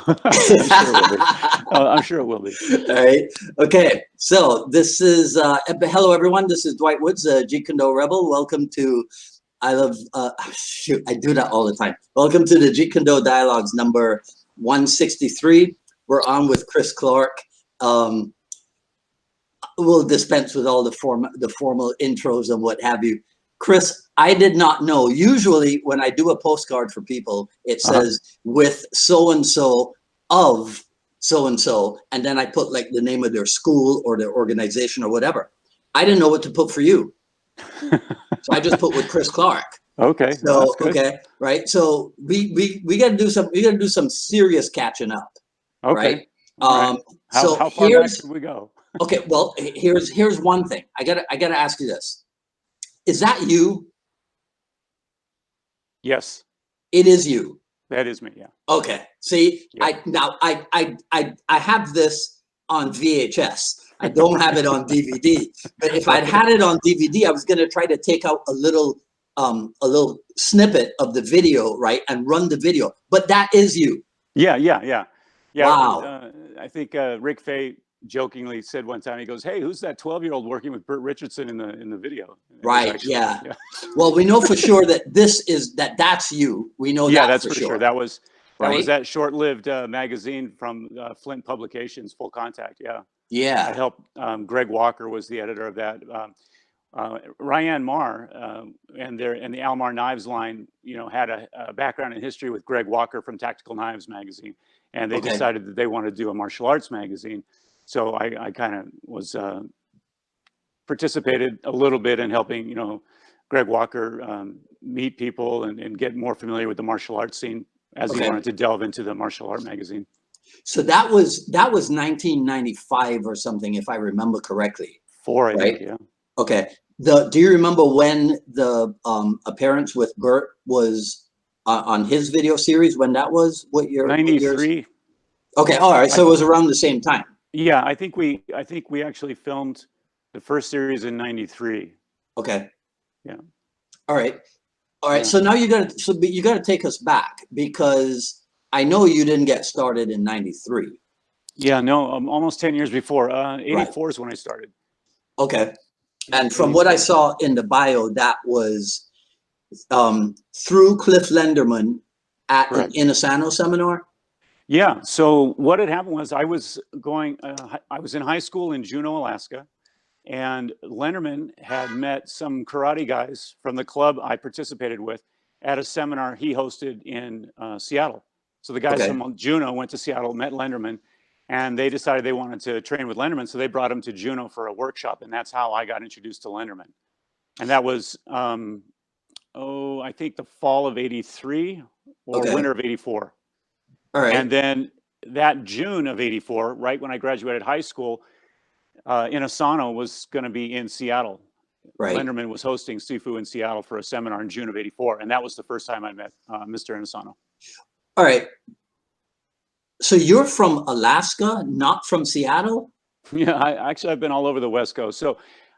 I'm sure it will be. I'm sure it will be. All right. Okay. So this is hello everyone. This is Dwight Woods, Jeet Kune Do Rebel. Welcome to I love shoot, I do that all the time. Welcome to the Jeet Kune Do Dialogues number 163. We're on with Chris Clarke. We'll dispense with all the formal intros and what have you. Chris, I did not know. Usually when I do a postcard for people, it says with so-and-so of so-and-so, and then I put like the name of their school or their organization or whatever. I didn't know what to put for you. So I just put with Chris Clarke. Okay. So, okay. Right. So we got to do some serious catching up. Okay. Right. How far back should we go? Okay, well, here's one thing. I gotta ask you this. Is that you? Yes. It is you. That is me, yeah. Okay. See, yeah. I have this on VHS. I don't have it on DVD. But if I'd had it on DVD, I was gonna try to take out a little snippet of the video, right, and run the video. But that is you. Yeah. Wow. I think Rick Fay jokingly said one time, he goes, "Hey, who's that 12-year-old working with Burt Richardson in the video?" Right. Actually, yeah. Well, we know for sure that that's you. We know that that's for sure. That was that short-lived magazine from Flint Publications, Full Contact. Yeah. I helped. Greg Walker was the editor of that. Ryan Marr and the Almar Knives line, had a background in history with Greg Walker from Tactical Knives magazine, and they decided that they wanted to do a martial arts magazine. So I kind of was participated a little bit in helping, Greg Walker meet people and get more familiar with the martial arts scene as he wanted to delve into the martial art magazine. So that was 1995 or something, if I remember correctly. 4, I think, yeah. Okay. Do you remember when the appearance with Burt was on his video series? When that was? What year? 93. Okay. All right. So it was around the same time. Yeah, I think we actually filmed the first series in 93. Okay. Yeah. All right. Yeah. So now you got to take us back, because I know you didn't get started in 93. Yeah, no, almost 10 years before. 84 is when I started. Okay. And from what I saw in the bio, that was through Cliff Lenderman at an Inasano seminar. Yeah. So what had happened was I was in high school in Juneau, Alaska, and Lenderman had met some karate guys from the club I participated with at a seminar he hosted in Seattle. So the guys from Juneau went to Seattle, met Lenderman, and they decided they wanted to train with Lenderman. So they brought him to Juneau for a workshop, and that's how I got introduced to Lenderman. And that was, I think the fall of 83 or winter of 84. All right. And then that June of 84, right when I graduated high school, Inasano was going to be in Seattle. Right. Lenderman was hosting Sifu in Seattle for a seminar in June of 84. And that was the first time I met Mr. Inasano. All right. So you're from Alaska, not from Seattle? Yeah, I've been all over the West Coast. So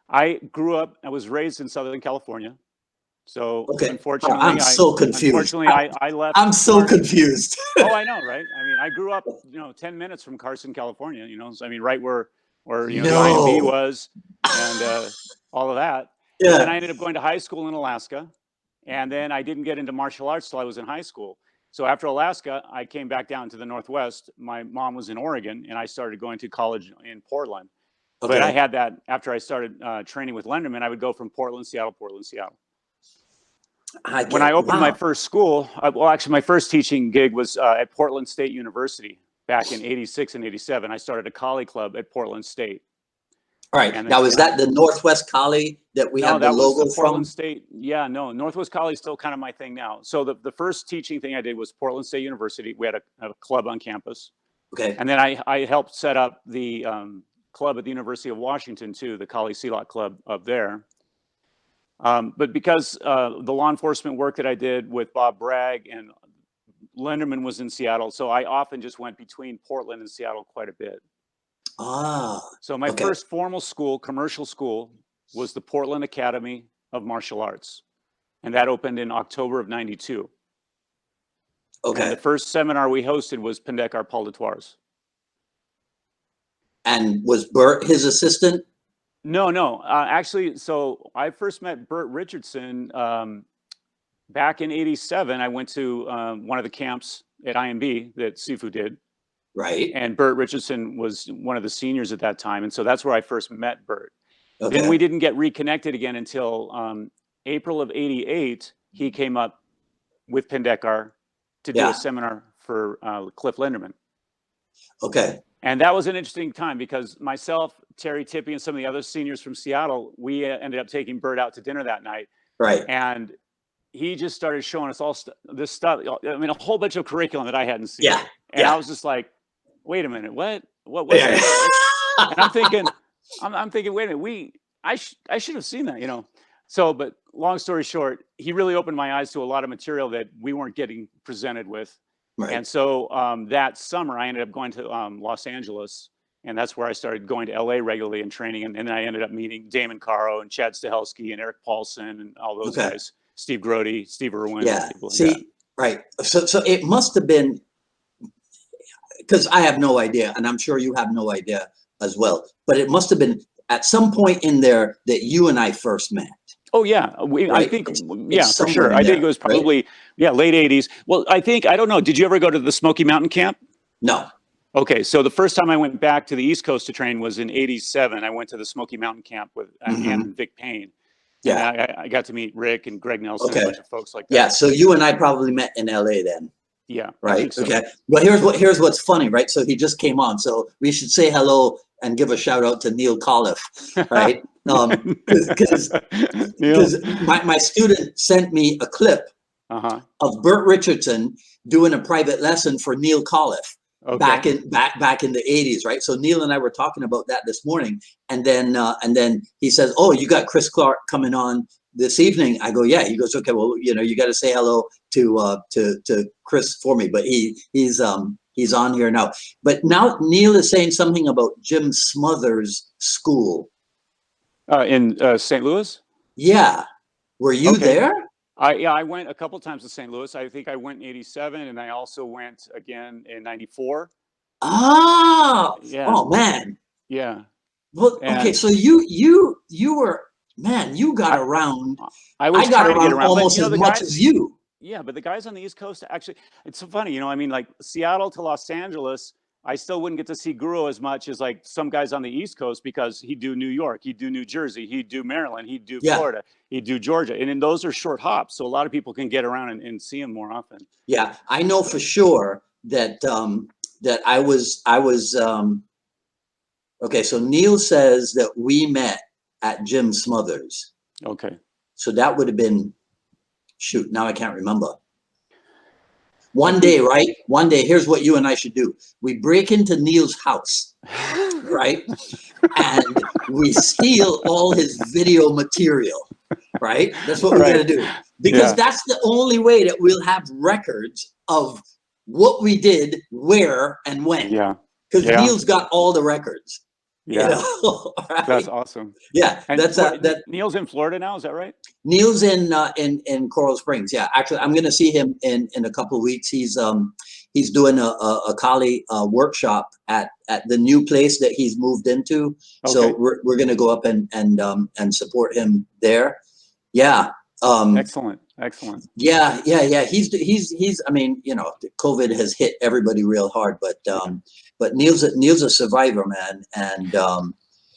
I was raised in Southern California. So unfortunately, I'm so confused. I left. I'm so confused. Oh, I know, right? I mean, I grew up, 10 minutes from Carson, California, so, I mean, right where the IMB was and all of that. Yeah. And then I ended up going to high school in Alaska. And then I didn't get into martial arts till I was in high school. So after Alaska, I came back down to the Northwest. My mom was in Oregon, and I started going to college in Portland. Okay. But I had that after I started training with Lenderman. I would go from Portland, Seattle. When I opened my first school, actually my first teaching gig was at Portland State University back in 86 and 87. I started a Kali club at Portland State. All right. Now, is that the Northwest Kali that we have the logo was the Portland State. Yeah, no, Northwest Kali is still kind of my thing now. So the first teaching thing I did was Portland State University. We had a club on campus. Okay. And then I helped set up the club at the University of Washington too, the Kali Silot Club up there. But because the law enforcement work that I did with Bob Bragg and Lenderman was in Seattle, so I often just went between Portland and Seattle quite a bit. So my first formal school, commercial school, was the Portland Academy of Martial Arts. And that opened in October of 92. Okay. And the first seminar we hosted was Pendekar Paul de Toirs. And was Bert his assistant? No. Actually, so I first met Bert Richardson back in '87. I went to one of the camps at IMB that Sifu did. Right. And Bert Richardson was one of the seniors at that time. And so that's where I first met Bert. Okay. Then we didn't get reconnected again until April of '88. He came up with Pendekar to do a seminar for Cliff Linderman. Okay. And that was an interesting time because myself, Terry Tippy, and some of the other seniors from Seattle, we ended up taking Bert out to dinner that night. Right. And he just started showing us all this stuff. I mean, a whole bunch of curriculum that I hadn't seen. Yeah. And I was just like, wait a minute, what was that? And I'm thinking, wait a minute, I should have seen that, you know? So, but long story short, he really opened my eyes to a lot of material that we weren't getting presented with. Right. And so that summer I ended up going to Los Angeles, and that's where I started going to LA regularly and training. And then I ended up meeting Damon Caro and Chad Stahelski and Eric Paulson and all those guys, Steve Grody, Steve Irwin. Yeah. People like See, that. right. So it must have been, because I have no idea, and I'm sure you have no idea as well, but it must have been at some point in there that you and I first met. Oh yeah, right? I think it's for sure. I think it was probably late '80s. Well, I don't know. Did you ever go to the Smoky Mountain camp? No. Okay, so the first time I went back to the East Coast to train was in '87. I went to the Smoky Mountain camp with Ann and Vic Payne. Yeah, and I got to meet Rick and Greg Nelson and a bunch of folks like that. Yeah, so you and I probably met in LA then. Yeah. Right. So. Okay. Well, here's what's funny, right? So he just came on, so we should say hello and give a shout out to Neil Colliff, right? Because my student sent me a clip of Bert Richardson doing a private lesson for Neil Colliff back in the '80s, right? So Neil and I were talking about that this morning, and then he says, "Oh, you got Chris Clarke coming on this evening." I go, "Yeah." He goes, "Okay, well, you know, you got to say hello to Chris for me." But he's on here now. But now Neil is saying something about Jim Smothers' school in St. Louis. Yeah, were you there? I went a couple times to St. Louis. I think I went in '87, and I also went again in '94. Oh, yeah. Oh man. Yeah. Well, okay, so you were, man, you got around. I got around almost as much as you. Yeah, but the guys on the East Coast, actually, it's so funny, you know, I mean, like Seattle to Los Angeles, I still wouldn't get to see Guru as much as like some guys on the East Coast, because he'd do New York, he'd do New Jersey, he'd do Maryland, he'd do Florida, he'd do Georgia. And then those are short hops. So a lot of people can get around and see him more often. Yeah, I know for sure that that I was okay, so Neil says that we met at Jim Smothers. Okay. So that would have been, shoot, now I can't remember. One day, right? One day, here's what you and I should do. We break into Neil's house, right? And we steal all his video material, right? That's what we're going to do. Because that's the only way that we'll have records of what we did, where, and when. Yeah. Because Neil's got all the records. Yeah. You know? Right? That's awesome. Yeah. And that's that. Neil's in Florida now, is that right? Neil's in Coral Springs. Yeah. Actually, I'm going to see him in a couple of weeks. He's doing a Kali workshop at the new place that he's moved into. Okay. So we're going to go up and support him there. Yeah. Excellent. Yeah. He's. I mean, you know, COVID has hit everybody real hard, but Neil's a survivor, man, and.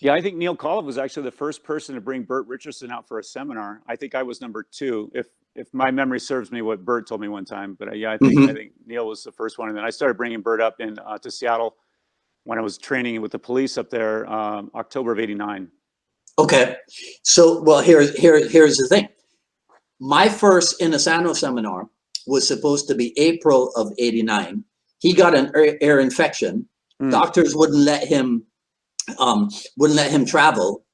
Yeah, I think Neil Colliff was actually the first person to bring Bert Richardson out for a seminar. I think I was number 2, if my memory serves me, what Bert told me one time. But I think Neil was the first one, and then I started bringing Bert up to Seattle when I was training with the police up there, October of '89. Okay, so well, here's the thing. My first Inasano seminar was supposed to be April of '89. He got an ear infection. Doctors wouldn't let him travel.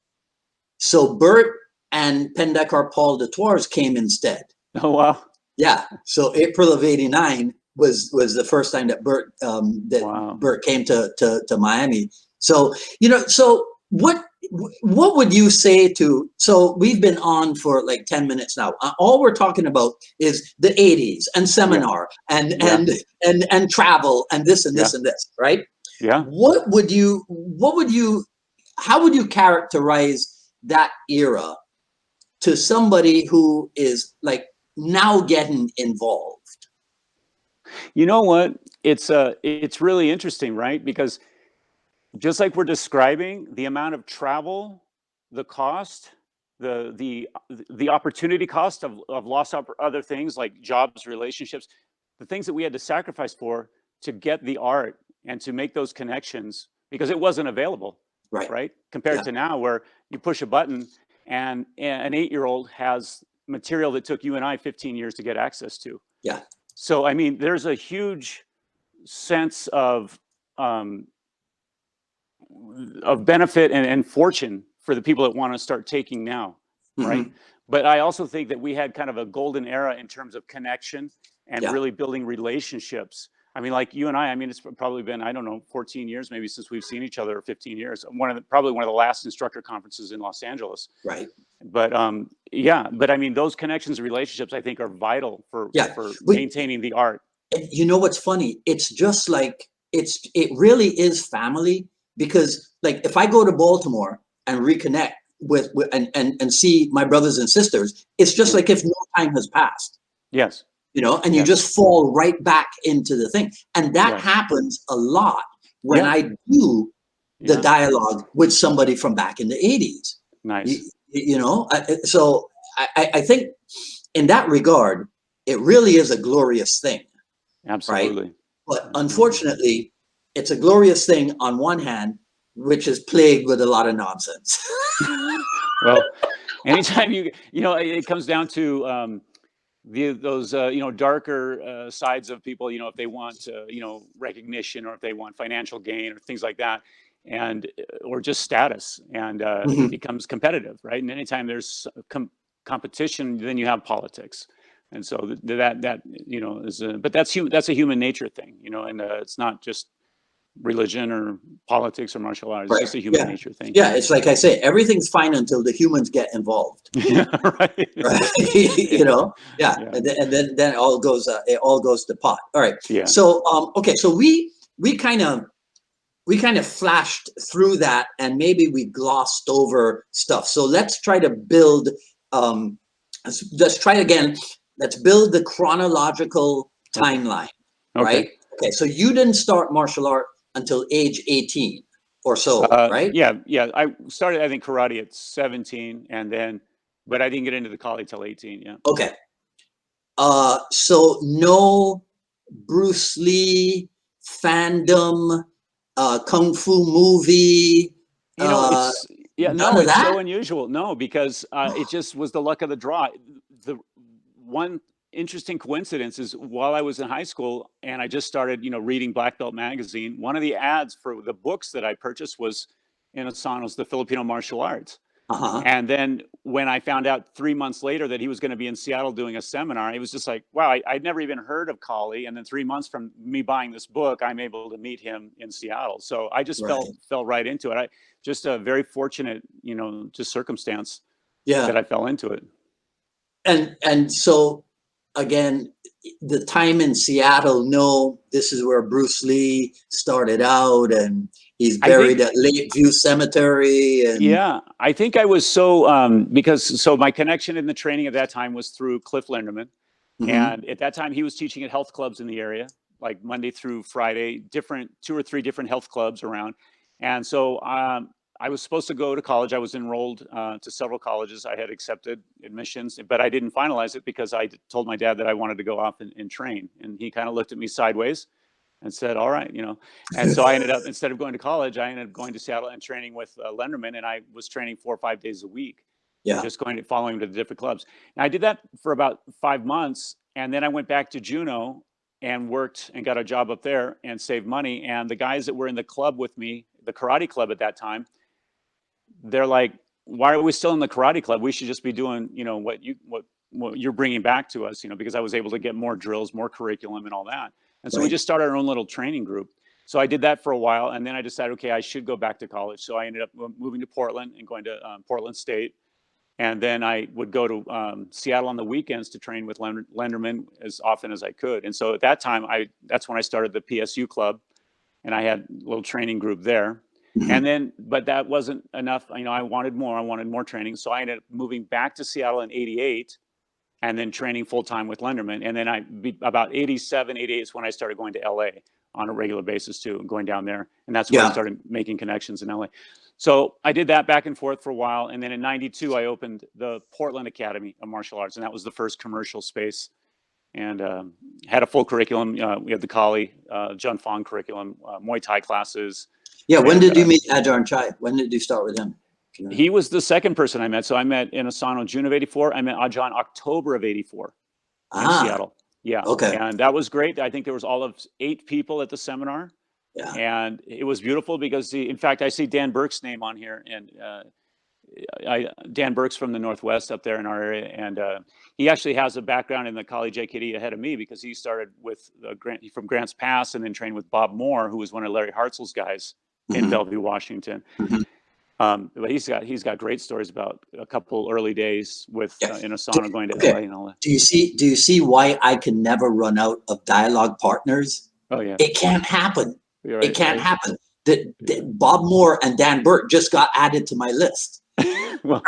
So Bert and Pendekar Paul de Toirs came instead. Oh wow! Yeah. So April of '89 was the first time that Bert Bert came to Miami. So you know, so what what would you say to, so we've been on for like 10 minutes now. All we're talking about is the 80s and seminar and travel and this and this and this, right? Yeah. How would you characterize that era to somebody who is like now getting involved? You know what? It's really interesting, right? Because just like we're describing, the amount of travel, the cost, the opportunity cost of lost other things like jobs, relationships, the things that we had to sacrifice for to get the art and to make those connections because it wasn't available, right? Compared to now where you push a button and an 8-year-old has material that took you and I 15 years to get access to. Yeah. So, I mean, there's a huge sense of benefit and fortune for the people that want to start taking now, right? But I also think that we had kind of a golden era in terms of connection and really building relationships. I mean, like you and I mean, it's probably been, I don't know, 14 years maybe since we've seen each other, or 15 years. Probably one of the last instructor conferences in Los Angeles. Right. But but I mean, those connections and relationships I think are vital for maintaining the art. You know what's funny? It's just like, it really is family, because like if I go to Baltimore and reconnect with and see my brothers and sisters, it's just like if no time has passed. Yes. You know, and you just fall right back into the thing. And that happens a lot when I do the dialogue with somebody from back in the 80s. Nice. You know, so I think in that regard, it really is a glorious thing. Absolutely. Right? But unfortunately, it's a glorious thing on one hand, which is plagued with a lot of nonsense. Well, anytime you know, it comes down to those darker sides of people, if they want recognition, or if they want financial gain or things like that, and or just status, and it becomes competitive, right? And anytime there's competition, then you have politics, and so that is but that's a human nature thing, and it's not just religion or politics or martial arts. It's just a human nature thing. Yeah, it's like I say, everything's fine until the humans get involved. Right. You know, and then it all goes to pot. All right. Yeah. So okay, so we kind of flashed through that, and maybe we glossed over stuff. So let's try to build. Let's try again. Let's build the chronological timeline. Right. Okay. So you didn't start martial art until age 18 or so, right? Yeah. I started, I think, karate at 17, but I didn't get into the college till 18. Yeah. Okay. So no Bruce Lee fandom, kung fu movie. It's none of that? so unusual. No, because it just was the luck of the draw. The one interesting coincidence is while I was in high school and I just started, reading Black Belt magazine, one of the ads for the books that I purchased was in Asano's The Filipino Martial Arts. And then when I found out 3 months later that he was going to be in Seattle doing a seminar, it was just like, wow, I'd never even heard of Kali. And then 3 months from me buying this book, I'm able to meet him in Seattle. So I just fell right into it. Just a very fortunate, just circumstance that I fell into it. And so again, the time in Seattle, this is where Bruce Lee started out, and he's buried at Lakeview Cemetery. And yeah, I think I was because my connection in the training at that time was through Cliff Linderman. And at that time he was teaching at health clubs in the area, like Monday through Friday, 2 or 3 different health clubs around. And so I was supposed to go to college. I was enrolled to several colleges. I had accepted admissions, but I didn't finalize it because I told my dad that I wanted to go off and train. And he kind of looked at me sideways and said, all right, And so I ended up, instead of going to college, I ended up going to Seattle and training with Lenderman. And I was training 4 or 5 days a week. Just following him to the different clubs. And I did that for about 5 months. And then I went back to Juneau and worked and got a job up there and saved money. And the guys that were in the club with me, the karate club at that time, they're like, why are we still in the karate club? We should just be doing, what you're bringing back to us, because I was able to get more drills, more curriculum and all that. And so we just started our own little training group. So I did that for a while, and then I decided, okay, I should go back to college. So I ended up moving to Portland and going to Portland State. And then I would go to Seattle on the weekends to train with Lenderman as often as I could. And so at that time, that's when I started the PSU club, and I had a little training group there. And then, but that wasn't enough. You know, I wanted more training. So I ended up moving back to Seattle in '88 and then training full time with Lenderman. And then about 87, 88 is when I started going to LA on a regular basis too, and going down there. And that's when I started making connections in LA. So I did that back and forth for a while. And then in '92, I opened the Portland Academy of Martial Arts. And that was the first commercial space, and had a full curriculum. We had the Kali, Jun Fong curriculum, Muay Thai classes. Yeah. When did you meet Ajahn Chai? When did you start with him? He was the second person I met. So I met in Asano June of '84. I met Ajahn October of '84 in Seattle. Yeah. Okay. And that was great. I think there was all of 8 people at the seminar. Yeah. And it was beautiful because, in fact, I see Dan Burke's name on here, and Dan Burke's from the Northwest up there in our area, and he actually has a background in the Kali JKD ahead of me, because he started with from Grants Pass and then trained with Bob Moore, who was one of Larry Hartzell's guys in Bellevue, Washington. But he's got great stories about a couple early days with in Asana going to LA and all that. Do you see why I can never run out of dialogue partners? Oh yeah, it can't happen. Right, it can't happen. Bob Moore and Dan Burke just got added to my list. Well,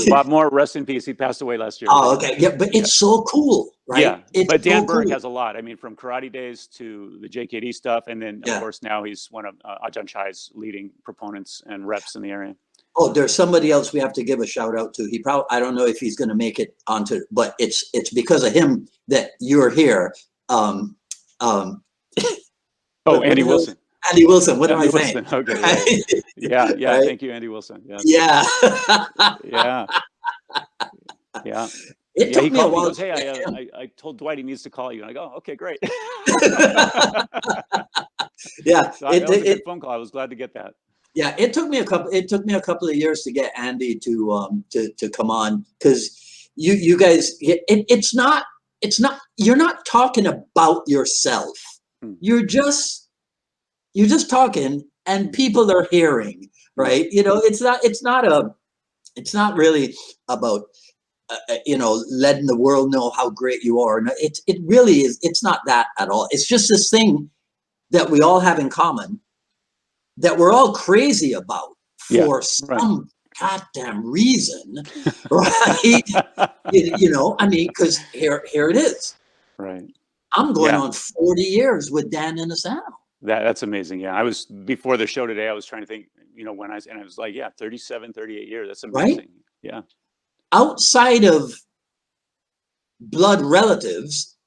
Bob Moore, rest in peace. He passed away last year. Oh, okay. Yeah, but it's so cool, right? Yeah, it's but Dan Burke has a lot. I mean, from karate days to the JKD stuff, and then of course now he's one of Ajahn Chai's leading proponents and reps in the area. Oh, there's somebody else we have to give a shout out to. He probably, I don't know if he's going to make it onto, but it's because of him that you're here. Oh, Andy Wilson. Andy Wilson. What am I saying? Okay. Right. Yeah. Right? Thank you, Andy Wilson. Yeah. Yeah. It took he me a called me. while. He goes, hey, I told Dwight he needs to call you. And I go, okay, great. Yeah. So that was a good phone call. I was glad to get that. Yeah. It took me a couple of years to get Andy to come on, because you guys, it's not, you're not talking about yourself. You're just talking, and people are hearing, right? You know, it's not really about, letting the world know how great you are. No, it really is. It's not that at all. It's just this thing that we all have in common, that we're all crazy about for some goddamn reason, right? I mean, because here it is. Right. I'm going on 40 years with Dan in Asano. That's amazing. Yeah. I was, before the show today, I was trying to think, when I was like, 37, 38 years. That's amazing. Right? Yeah. Outside of blood relatives,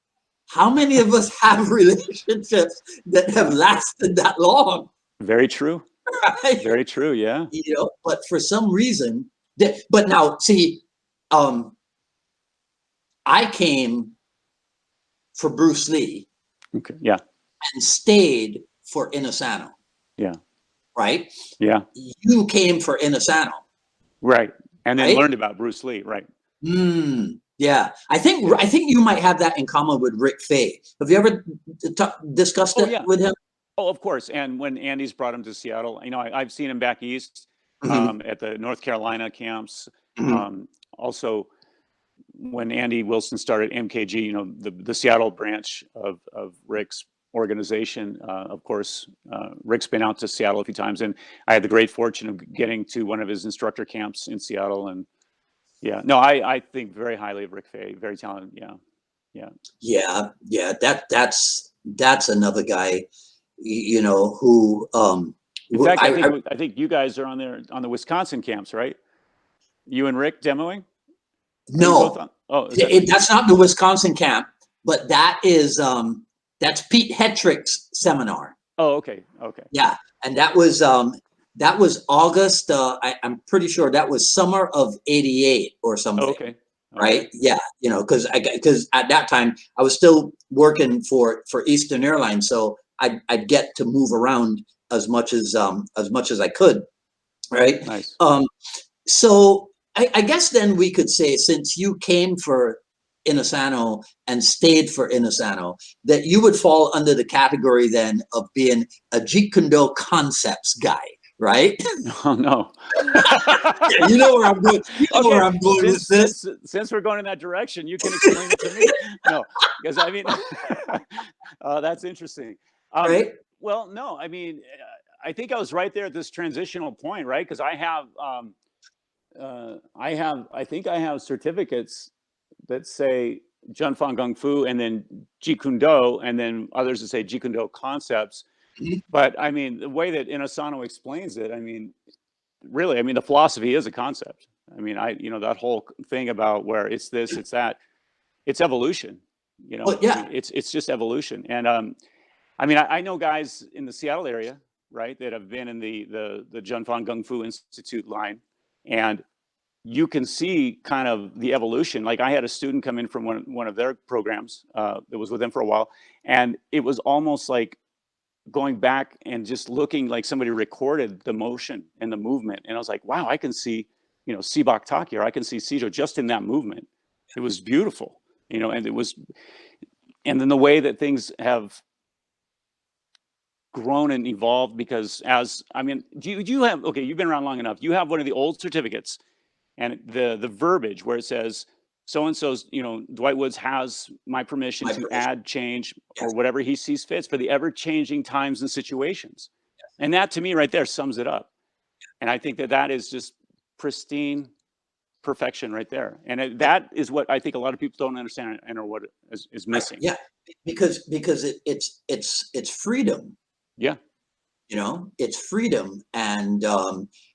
how many of us have relationships that have lasted that long? Very true. Right? Very true. Yeah. But for some reason, but now see, I came for Bruce Lee. Okay. Yeah. And stayed for Inasano. Yeah. Right? Yeah. You came for Inasano. Right. And then learned about Bruce Lee. Right. Yeah. I think you might have that in common with Rick Fay. Have you ever discussed it with him? Oh, of course. And when Andy's brought him to Seattle, I've seen him back east at the North Carolina camps. Also, when Andy Wilson started MKG, the Seattle branch of Rick's organization, of course, Rick's been out to Seattle a few times, and I had the great fortune of getting to one of his instructor camps in Seattle. And I think very highly of Rick Fay, very talented. Yeah. That's another guy, who. In fact, I think you guys are on the Wisconsin camps, right? You and Rick demoing? No, that's not the Wisconsin camp, but that is that's Pete Hetrick's seminar. Oh, okay. Yeah, and that was August. I'm pretty sure that was summer of '88 or something. Oh, okay. Right? Yeah, because at that time I was still working for Eastern Airlines, so I'd get to move around as much as I could. Right. Nice. So I guess then we could say, since you came for Inasano and stayed for Inasano, that you would fall under the category then of being a Jeet Kune Do concepts guy, right? Oh no. Yeah, you know where I'm going. You know Okay, where I'm going with this. since we're going in that direction, you can explain it to me. No, because I mean, that's interesting. Right? Well, no, I mean, I think I was right there at this transitional point, right? Because I think I have certificates that say Jun Fan Gung Fu and then Jeet Kune Do, and then others that say Jeet Kune Do concepts. Mhm. But I mean, the way that Inasano explains it, I mean, really, I mean, the philosophy is a concept. I mean, that whole thing about where it's this, it's that, it's evolution. Well, I yeah. mean, it's just evolution. And I mean, I know guys in the Seattle area, right, that have been in the Jun Fan Gung Fu Institute line, and you can see kind of the evolution. Like I had a student come in from one of their programs that was with them for a while, and it was almost like going back and just looking like somebody recorded the motion and the movement. And I was like, wow, I can see, Sibak Taki, or I can see Sijo just in that movement. It was beautiful, and then the way that things have grown and evolved, because you have, okay, you've been around long enough. You have one of the old certificates, and the verbiage where it says, so-and-so's, Dwight Woods has my permission to add, change, or whatever he sees fits for the ever-changing times and situations. Yes. And that, to me, right there, sums it up. And I think that is just pristine perfection right there. And that is what I think a lot of people don't understand and or what is missing. Yeah, because it's freedom. Yeah. It's freedom. And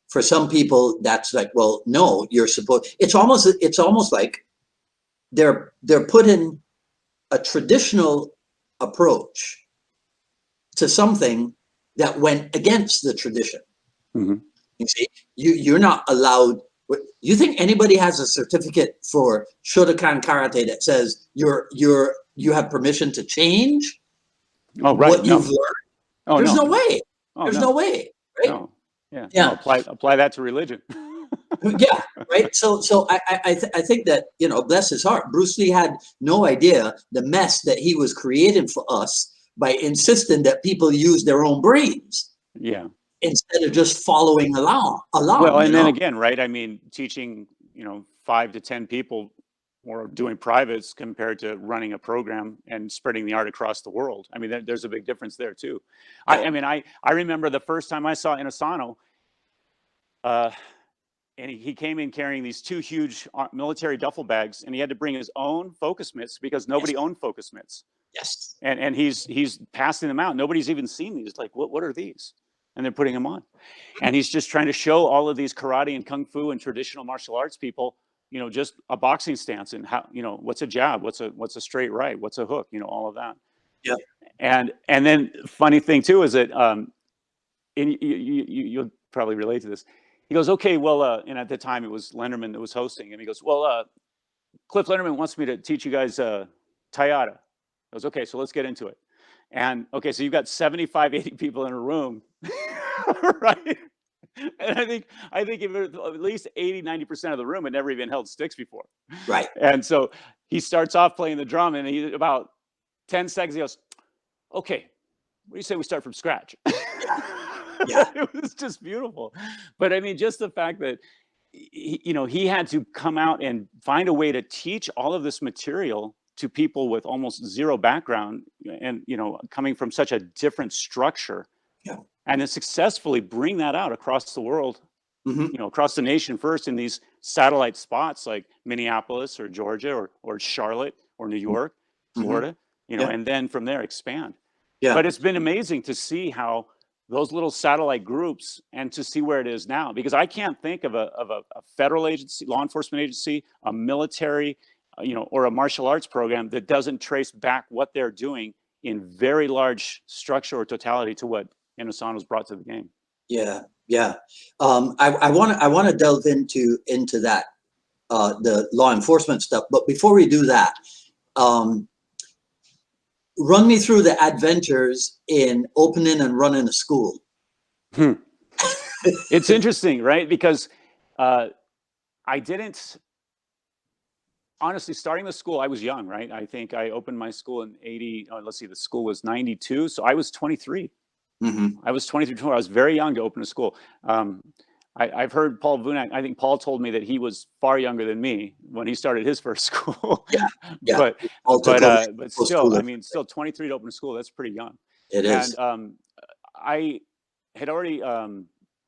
for some people, that's like, well, no, you're supposed, it's almost like they're putting a traditional approach to something that went against the tradition. Mm-hmm. You see, you're not allowed. You think anybody has a certificate for Shotokan Karate that says you have permission to change what you've learned? Oh, there's no way. There's no way, right? No. Yeah. Yeah. No, apply that to religion. Yeah, right. So I think that, bless his heart, Bruce Lee had no idea the mess that he was creating for us by insisting that people use their own brains. Yeah. Instead of just following along. Well, and then again, right? I mean, teaching, 5 to 10 people or doing privates compared to running a program and spreading the art across the world. I mean, there's a big difference there too. Yeah. I remember the first time I saw Inasano, and he came in carrying these 2 huge military duffel bags, and he had to bring his own focus mitts because nobody owned focus mitts. Yes. And he's passing them out. Nobody's even seen these. Like, what are these? And they're putting them on. And he's just trying to show all of these karate and kung fu and traditional martial arts people, just a boxing stance and how, what's a jab, what's a straight right, what's a hook, all of that. Yeah. And then funny thing too is that you'll probably relate to this. He goes, okay, well, and at the time it was Lenderman that was hosting, and he goes, well, Cliff Lenderman wants me to teach you guys Tayata. I goes, okay, so let's get into it. And okay, so you've got 75, 80 people in a room, right? And I think at least 80, 90% of the room had never even held sticks before. Right. And so he starts off playing the drum, and he about 10 seconds, he goes, okay, what do you say we start from scratch? Yeah. It was just beautiful. But I mean, just the fact that, he had to come out and find a way to teach all of this material to people with almost zero background and, coming from such a different structure. Yeah. And then successfully bring that out across the world, across the nation first in these satellite spots like Minneapolis or Georgia or Charlotte or New York, Florida, and then from there expand. Yeah. But it's been amazing to see how those little satellite groups and to see where it is now, because I can't think of a federal agency, law enforcement agency, a military, or a martial arts program that doesn't trace back what they're doing in very large structure or totality to what Inasano's brought to the game. Yeah, yeah. I want to delve into that, the law enforcement stuff. But before we do that, run me through the adventures in opening and running a school. It's interesting, right? Because I didn't. honestly, starting the school, I was young, right? I think I opened my school in 80. Oh, let's see, the school was 92. So I was 23. I was 23, 24. I was very young to open a school. I've heard Paul Vunak. I think Paul told me that he was far younger than me when he started his first school. Yeah, yeah. But still, I mean, still 23 to open a school, that's pretty young. It is. And I had already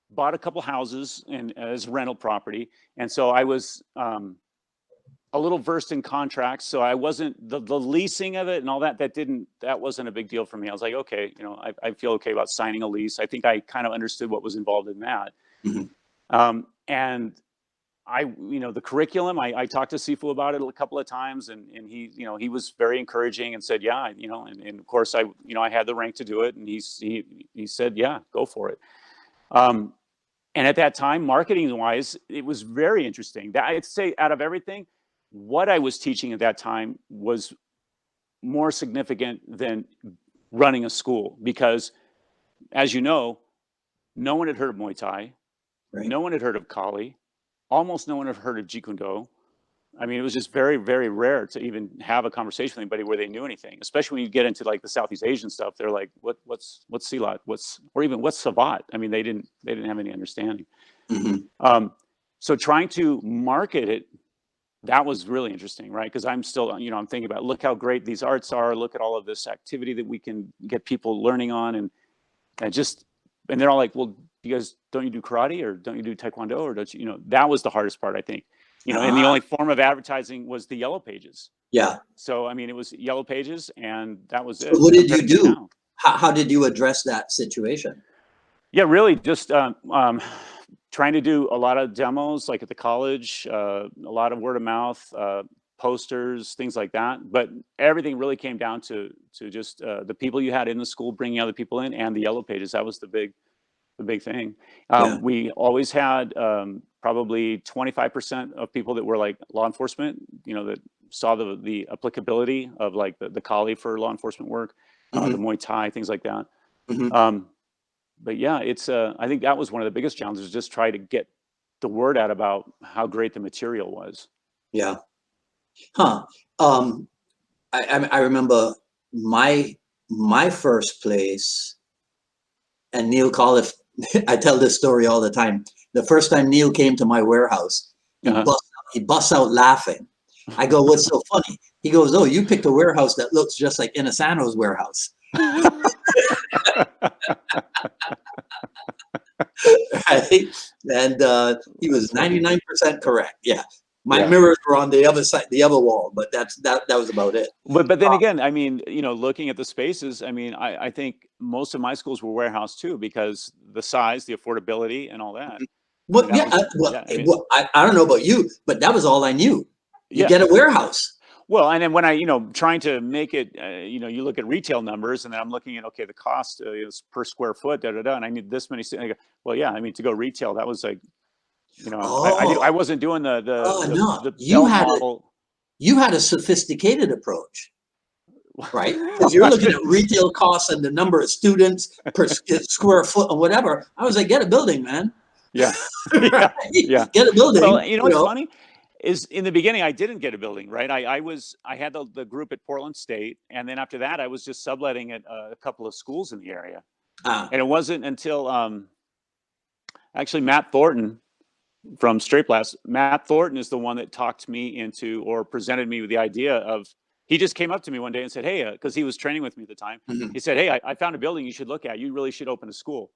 bought a couple houses as rental property. And so I was a little versed in contracts. So I wasn't the leasing of it and all that, that wasn't a big deal for me. I was like, okay, you know, I feel okay about signing a lease. I think I kind of understood what was involved in that. And you know, the curriculum, I talked to Sifu about it a couple of times, and he, you know, he was very encouraging and said, yeah, you know, and of course you know, I had the rank to do it, and he said, yeah, go for it. And at that time, marketing wise, it was very interesting. I'd say out of everything, what I was teaching at that time was more significant than running a school, because as you know, no one had heard of Muay Thai. Right. No one had heard of Kali. Almost no one had heard of Jeet Kune Do. I mean, it was just very, very rare to even have a conversation with anybody where they knew anything, especially when you get into like the Southeast Asian stuff. They're like, what's Silat? Or even what's Savat? I mean, they didn't have any understanding. So trying to market it, that was really interesting, right? Because I'm still, you know, I'm thinking about, look how great these arts are. Look at all of this activity that we can get people learning on. And they're all like, well, don't you do karate, or don't you do taekwondo, or don't you, you know, that was the hardest part, I think, you know, and the only form of advertising was the yellow pages. Yeah. So, I mean, it was yellow pages, and that was it. What did you do? How did you address that situation? Yeah, really just trying to do a lot of demos, like at the college, a lot of word of mouth, posters, things like that. But everything really came down to just the people you had in the school, bringing other people in, and the yellow pages. That was the big thing. We always had probably 25% of people that were like law enforcement, you know, that saw the applicability of like the Kali for law enforcement work, the Muay Thai, things like that. But yeah, it's I think that was one of the biggest challenges, just try to get the word out about how great the material was. Yeah. I remember my first place, and Neil Colliff, I tell this story all the time. The first time Neil came to my warehouse, he busts out laughing. I go, what's so funny? He goes, oh, you picked a warehouse that looks just like Inosano's warehouse. Right? And he was 99% correct. Yeah. My mirrors were on the other side, the other wall, but that was about it. But then again, I mean, you know, looking at the spaces, I mean, I think most of my schools were warehouse too, because the size, the affordability, and all that. Well, I don't know about you, but that was all I knew. You get a warehouse. Well, and then when I, you know, trying to make it, you know, you look at retail numbers, and then I'm looking at, okay, the cost is per square foot, and I need this many. And I go, well, yeah, I mean, to go retail, that was like, you know, I wasn't doing the model. You had a sophisticated approach, right? Because you're looking at retail costs and the number of students per square foot or whatever. I was like, get a building, man. Yeah. Right? Yeah. Get a building. Well, you know what's funny is in the beginning, I didn't get a building, right? I had the group at Portland State. And then after that, I was just subletting at a couple of schools in the area. And it wasn't until actually Matt Thornton from Straight Blast. Matt Thornton is the one that talked me into, or presented me with the idea of, he just came up to me one day and said, hey, because he was training with me at the time. He said, hey, I found a building you should look at. You really should open a school.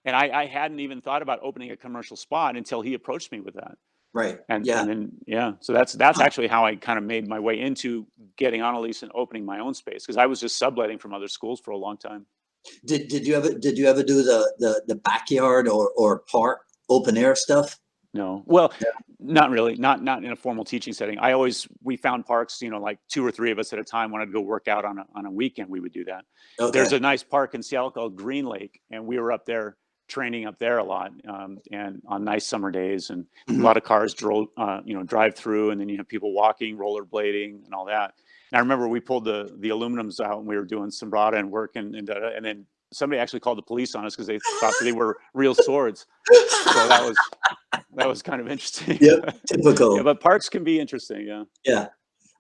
And I hadn't even thought about opening a commercial spot until he approached me with that. Right. And then, so that's actually how I kind of made my way into getting on a lease and opening my own space, because I was just subletting from other schools for a long time. Did you ever do the backyard or park open air stuff? No. Well, not really. Not in a formal teaching setting. We found parks, you know, like 2 or 3 of us at a time wanted to go work out on a weekend. We would do that. Okay. There's a nice park in Seattle called Green Lake, and we were up there training up there a lot, and on nice summer days, and a lot of cars drive through, and then you have people walking, rollerblading, and all that. And I remember we pulled the aluminums out, and we were doing sombrada and work, and then somebody actually called the police on us because they thought they were real swords. So that was kind of interesting. Yep, typical. Yeah, but parks can be interesting. Yeah. Yeah.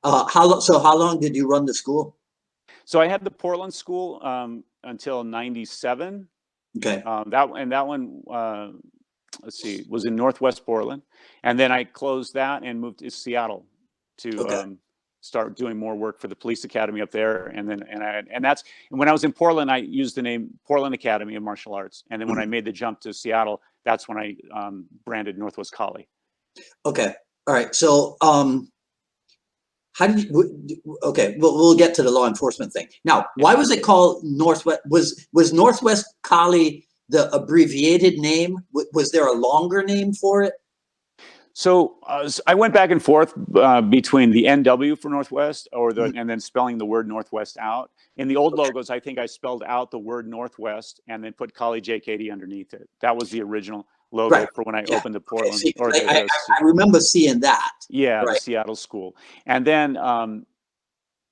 How long did you run the school? So I had the Portland school until '97. Okay. That one, let's see, was in Northwest Portland, and then I closed that and moved to Seattle to start doing more work for the police academy up there. And then and when I was in Portland, I used the name Portland Academy of Martial Arts. And then when I made the jump to Seattle, that's when I branded Northwest Collie. Okay. All right. So how did you? Okay. We'll get to the law enforcement thing now. Why was it called Northwest? Was Northwest Collie the abbreviated name? Was there a longer name for it? So I went back and forth between the NW for Northwest and then spelling the word Northwest out. In the old logos, I think I spelled out the word Northwest and then put Collie JKD underneath it. That was the original logo for when I opened the Portland. I remember seeing that. Yeah, the Seattle school. And then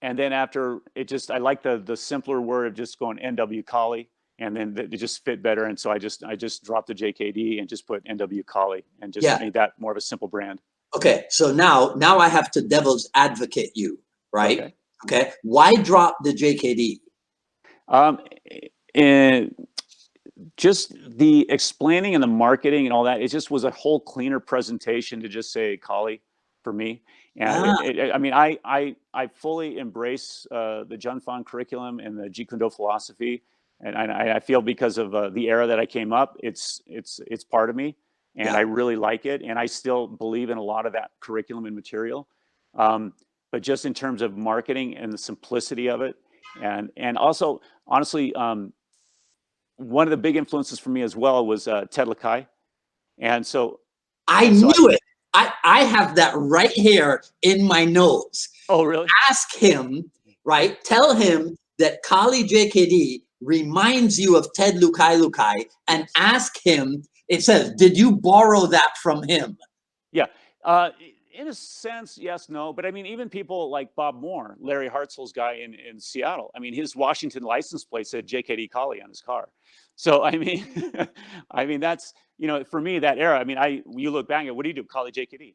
after I like the simpler word of just going NW Collie. And then it just fit better, and so I just dropped the JKD and just put NW Collie and just made that more of a simple brand. Okay, so now I have to devil's advocate you, right? Okay. Why drop the JKD? And just the explaining and the marketing and all that, it just was a whole cleaner presentation to just say Collie for me. And I mean, I fully embrace the Jun Fan curriculum and the Jeet Kune Do philosophy. And I feel because of the era that I came up, it's part of me, and I really like it. And I still believe in a lot of that curriculum and material. But just in terms of marketing and the simplicity of it, and also honestly, one of the big influences for me as well was Ted Lakai. And so I knew it. I have that right here in my notes. Oh, really? Ask him, right? Tell him that Collie JKD reminds you of Ted Lukai, and ask him, it says, did you borrow that from him? Yeah. In a sense, yes, no. But I mean, even people like Bob Moore, Larry Hartzell's guy in Seattle, I mean, his Washington license plate said JKD Collie on his car. So, I mean, that's, for me, that era, I mean, you look back at, what do you do? Collie JKD.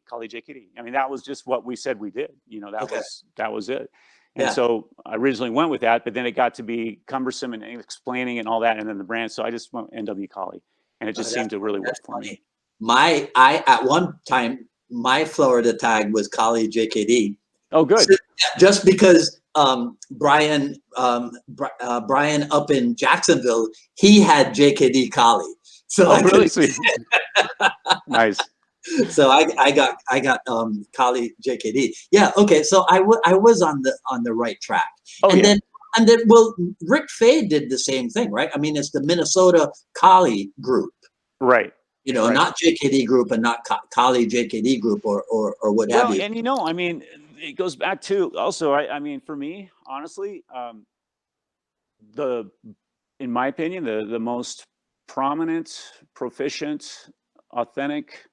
I mean, that was just what we said we did. That was it. And so I originally went with that, but then it got to be cumbersome and explaining and all that, and then the brand. So I just went NW Collie, and it just seemed to really work for me. At one time, my Florida tag was Collie JKD. Oh, good. So, just because Brian up in Jacksonville, he had JKD Collie. So really sweet. Nice. So I got Collie JKD. Yeah. Okay. So I was on the right track. And then well, Rick Fay did the same thing, right? I mean, it's the Minnesota Collie group, right? Not JKD group and not Collie JKD group or what have you. And I mean, it goes back to also. I mean, for me, honestly, in my opinion, the most prominent, proficient, authentic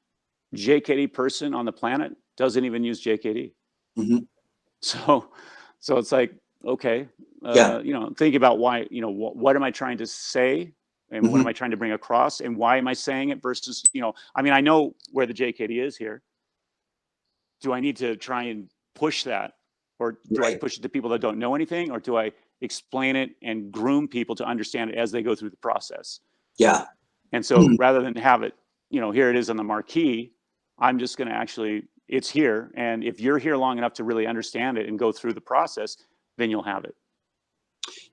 JKD person on the planet doesn't even use JKD. So it's like, okay, think about why, what am I trying to say, and what am I trying to bring across, and why am I saying it versus, I mean, I know where the JKD is here. Do I need to try and push that, or do I push it to people that don't know anything, or do I explain it and groom people to understand it as they go through the process? Yeah. And so rather than have it, here it is on the marquee, I'm just going to it's here. And if you're here long enough to really understand it and go through the process, then you'll have it.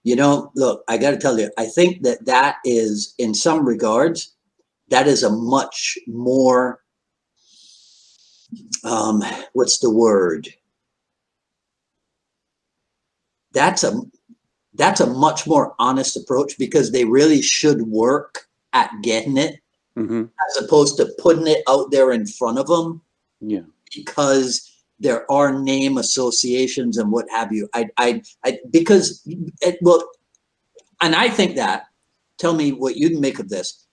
Look, I got to tell you, I think that is, in some regards, that is a much more, what's the word? That's a much more honest approach, because they really should work at getting it. As opposed to putting it out there in front of them, because there are name associations and what have you. And I think that. Tell me what you'd make of this,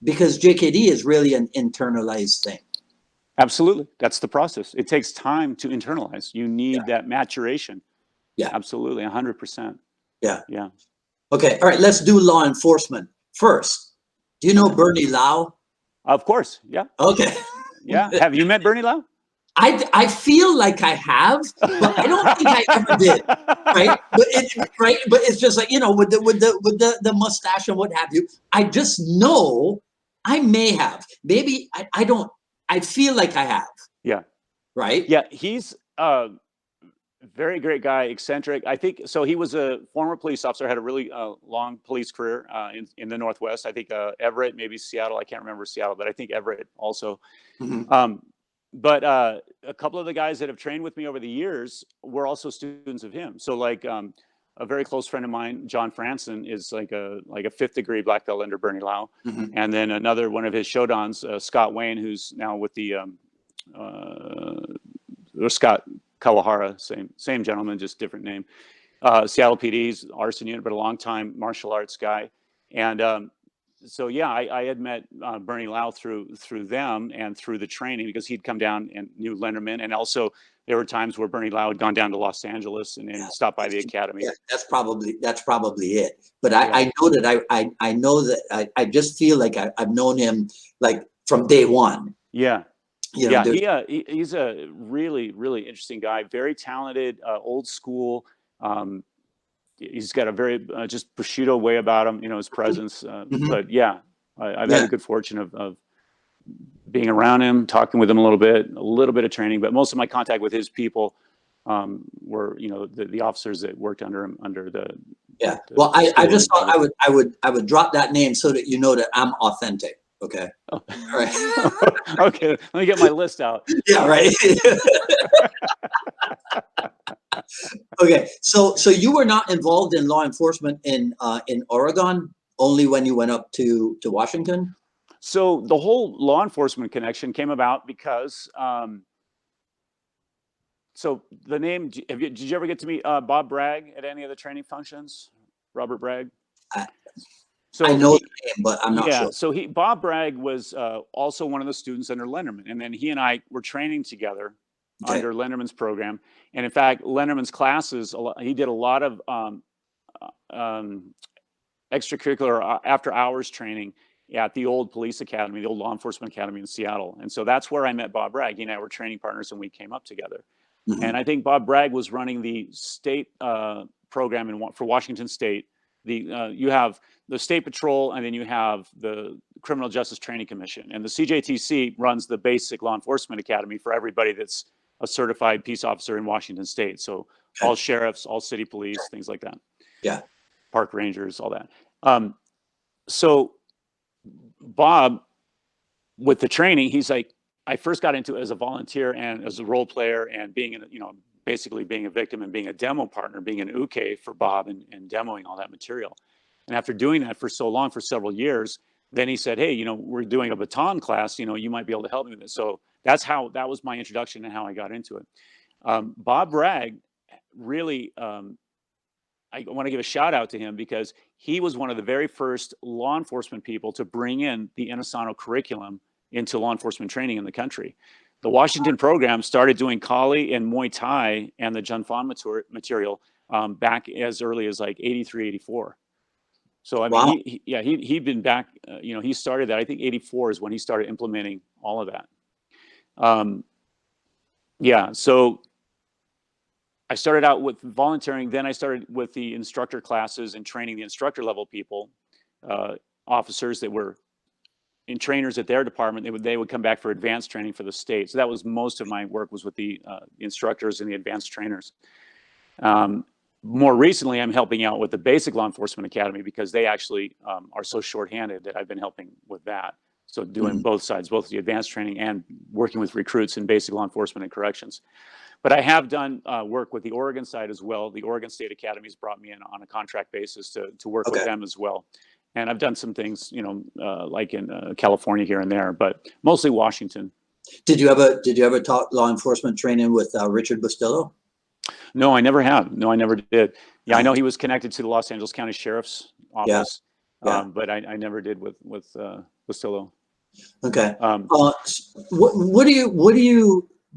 because JKD is really an internalized thing. Absolutely, that's the process. It takes time to internalize. You need that maturation. Yeah, absolutely, 100%. Yeah. Okay, all right. Let's do law enforcement first. Do you know Bernie Lau? Of course, yeah. Okay. Yeah. Have you met Bernie Lau? I feel like I have, but I don't think I ever did. Right. But it's just like, you know, with the mustache and what have you. I just know I may have. Maybe I don't. I feel like I have. Yeah. Right. Yeah. He's very great guy, eccentric. I think so. He was a former police officer, had a really long police career in the Northwest. I think Everett, maybe Seattle. I can't remember Seattle, but I think Everett also. But a couple of the guys that have trained with me over the years were also students of him. So like a very close friend of mine, John Franson, is like a 5th degree black belt under Bernie Lau. And then another one of his Shodans, Scott Wayne, who's now with the Scott Kawahara, same gentleman, just different name. Seattle PD's arson unit, but a longtime martial arts guy. And so yeah, I had met Bernie Lau through them and through the training, because he'd come down and knew Lenderman, and also there were times where Bernie Lau had gone down to Los Angeles and stopped by the academy. Yeah, that's probably it. But I know that I know that I just feel like I've known him like from day one. Yeah. You know, he's a really, really interesting guy, very talented, old school. He's got a very just Bushido way about him, you know, his presence. But yeah, I've had the good fortune of being around him, talking with him a little bit of training, but most of my contact with his people were, you know, the officers that worked under him, well, I just thought I would drop that name so that you know that I'm authentic. Okay. Oh. All right. Okay. Let me get my list out. Yeah. Right. Okay. So you were not involved in law enforcement in Oregon, only when you went up to Washington? So the whole law enforcement connection came about because, so the name, did you ever get to meet Bob Bragg at any of the training functions? Robert Bragg? So I know the name, but I'm not sure. So Bob Bragg was also one of the students under Lenderman, and then he and I were training together under Lenderman's program. And in fact, Lenderman's classes, he did a lot of extracurricular after hours training at the old police academy, the old law enforcement academy in Seattle. And so that's where I met Bob Bragg. He and I were training partners, and we came up together. And I think Bob Bragg was running the state program for Washington State. You have the State Patrol, and then you have the Criminal Justice Training Commission. And the CJTC runs the basic law enforcement academy for everybody that's a certified peace officer in Washington State. So all sheriffs, all city police, things like that. Yeah. Park rangers, all that. So Bob, with the training, he's like, I first got into it as a volunteer and as a role player, and being, basically being a victim and being a demo partner, being an uke for Bob and demoing all that material. And after doing that for so long, for several years, then he said, hey, we're doing a baton class, you might be able to help me with this. So that was my introduction and how I got into it. Bob Bragg really, I want to give a shout out to him, because he was one of the very first law enforcement people to bring in the Inosanto curriculum into law enforcement training in the country. The Washington program started doing Kali and Muay Thai and the Junfan material back as early as like 83, 84. So I mean, he'd been back, he started that. I think 84 is when he started implementing all of that. So I started out with volunteering. Then I started with the instructor classes and training the instructor level people, officers that were in trainers at their department. They would come back for advanced training for the state. So that was most of my work, was with the instructors and the advanced trainers. More recently, I'm helping out with the basic law enforcement academy, because they actually are so shorthanded that I've been helping with that. So doing both sides, both the advanced training and working with recruits in basic law enforcement and corrections. But I have done work with the Oregon side as well. The Oregon State Academies brought me in on a contract basis to work with them as well. And I've done some things, like in California here and there, but mostly Washington. Did you ever talk law enforcement training with Richard Bustillo? No, I never have. No, I never did. Yeah, I know he was connected to the Los Angeles County Sheriff's Office, but I never did with Bustillo. Okay.